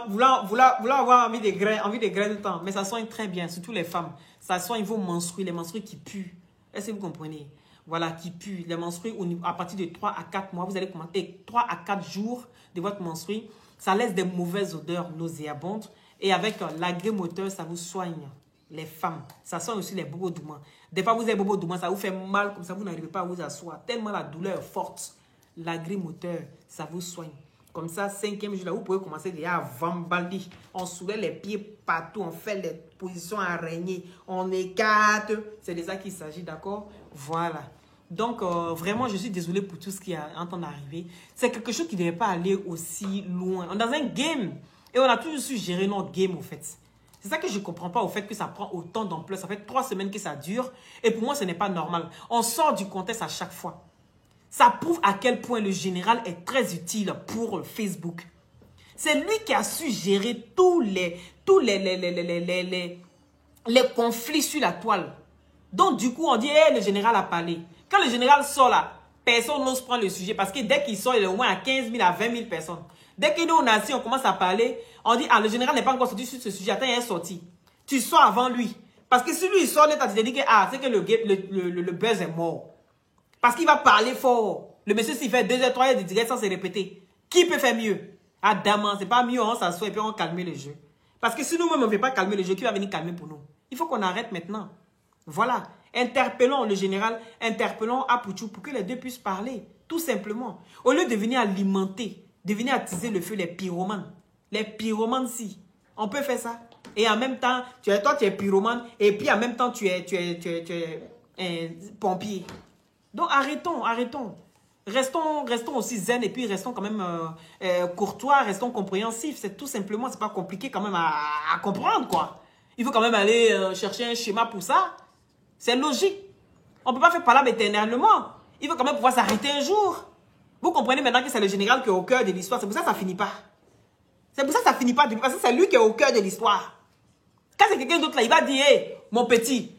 vouloir avoir envie de graines tout le temps. Mais ça soigne très bien, surtout les femmes. Ça soigne vos menstrues, les menstrues qui puent. Est-ce que vous comprenez? Voilà, qui puent. Les menstrues, à partir de 3 à 4 mois, vous allez commencer 3 à 4 jours de votre menstrue. Ça laisse des mauvaises odeurs nauséabondes. Et avec l'agrimoteur, ça vous soigne. Les femmes, ça soigne aussi les bobos doumans. Des fois, vous avez bobos doumans, ça vous fait mal, comme ça, vous n'arrivez pas à vous asseoir. Tellement la douleur est forte. L'agrimoteur, ça vous soigne. Comme ça, 5e jour, là, vous pouvez commencer déjà à vambali. On soulève les pieds partout, on fait les positions araignées, on écarte. C'est de ça qu'il s'agit, d'accord? Voilà. Donc, vraiment, je suis désolée pour tout ce qui est en train d'arriver. C'est quelque chose qui ne devait pas aller aussi loin. On est dans un game et on a toujours su gérer notre game, au fait. C'est ça que je ne comprends pas au fait que ça prend autant d'ampleur. Ça fait 3 semaines que ça dure. Et pour moi, ce n'est pas normal. On sort du contexte à chaque fois. Ça prouve à quel point le général est très utile pour Facebook. C'est lui qui a su gérer tous les conflits sur la toile. Donc, du coup, on dit, hey, le général a parlé. Quand le général sort là, personne n'ose prendre le sujet. Parce que dès qu'il sort, il est au moins à 15 000 à 20 000 personnes. Dès que nous, on est assis, on commence à parler, on dit, ah, le général n'est pas encore sorti sur ce sujet. Attends, il est sorti. Tu sors avant lui. Parce que si lui, il sort net, tu te dis que ah, c'est que le buzz est mort. Parce qu'il va parler fort. Le monsieur, s'il fait 2 heures, 3 heures de direct sans se répéter, qui peut faire mieux? Ah, daman, c'est pas mieux, on s'assoit et puis on calme le jeu. Parce que si nous-mêmes, on ne veut pas calmer le jeu, qui va venir calmer pour nous? Il faut qu'on arrête maintenant. Voilà. Interpellons le général, interpellons Apouchou pour que les deux puissent parler. Tout simplement. Au lieu de venir alimenter, de venir attiser le feu, les pyromanes. Les pyromanes, si. On peut faire ça. Et en même temps, toi, tu es pyromane. Et puis, en même temps, tu es pompier. Donc, arrêtons. Restons aussi zen et puis restons quand même courtois, restons compréhensifs. C'est tout simplement, c'est pas compliqué quand même à comprendre, quoi. Il faut quand même aller chercher un schéma pour ça. C'est logique. On ne peut pas faire parler éternellement. Il faut quand même pouvoir s'arrêter un jour. Vous comprenez maintenant que c'est le général qui est au cœur de l'histoire. C'est pour ça que ça ne finit pas. C'est pour ça que ça ne finit pas. Parce que c'est lui qui est au cœur de l'histoire. Quand c'est quelqu'un d'autre là, il va dire, hey, mon petit,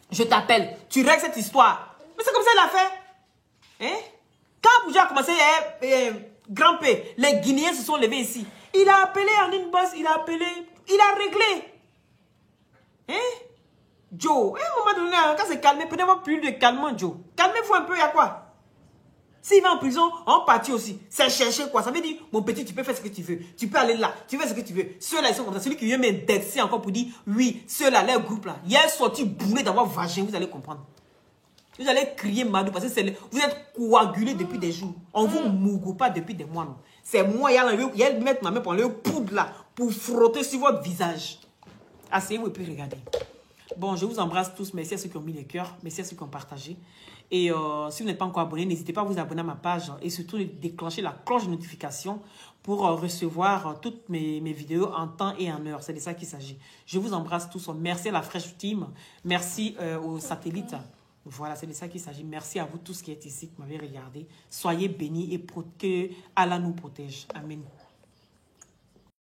je t'appelle. Tu règles cette histoire. Mais c'est comme ça qu'il a fait. Hein? Quand Bouja a commencé à grimper, les Guinéens se sont levés ici. Il a appelé en une bosse, il a appelé, il a réglé. Hein? Joe, à un moment donné, quand c'est calmé, prenez-moi plus de calmement, Joe. Calmez-vous un peu, il y a quoi? S'il va en prison, on partit aussi. C'est chercher quoi? Ça veut dire, mon petit, tu peux faire ce que tu veux. Tu peux aller là, tu fais ce que tu veux. Ceux-là, ils sont comme ça. Celui qui vient m'indexer encore pour dire, oui, ceux-là, leur groupe là, il y a sorti bourré d'avoir vagin, vous allez comprendre. Vous allez crier Madou parce que vous êtes coagulés depuis des jours. On vous mougou pas depuis des mois, non. C'est moi, il y a mettre ma main pour le poudre là, pour frotter sur votre visage. Asseyez-vous et puis regardez. Bon, je vous embrasse tous. Merci à ceux qui ont mis les cœurs. Merci à ceux qui ont partagé. Et si vous n'êtes pas encore abonné, n'hésitez pas à vous abonner à ma page et surtout déclencher la cloche de notification pour recevoir toutes mes vidéos en temps et en heure. C'est de ça qu'il s'agit. Je vous embrasse tous. Merci à la Fresh Team. Merci aux satellites. Voilà, c'est de ça qu'il s'agit. Merci à vous tous qui êtes ici, qui m'avez regardé. Soyez bénis et que Allah nous protège. Amen.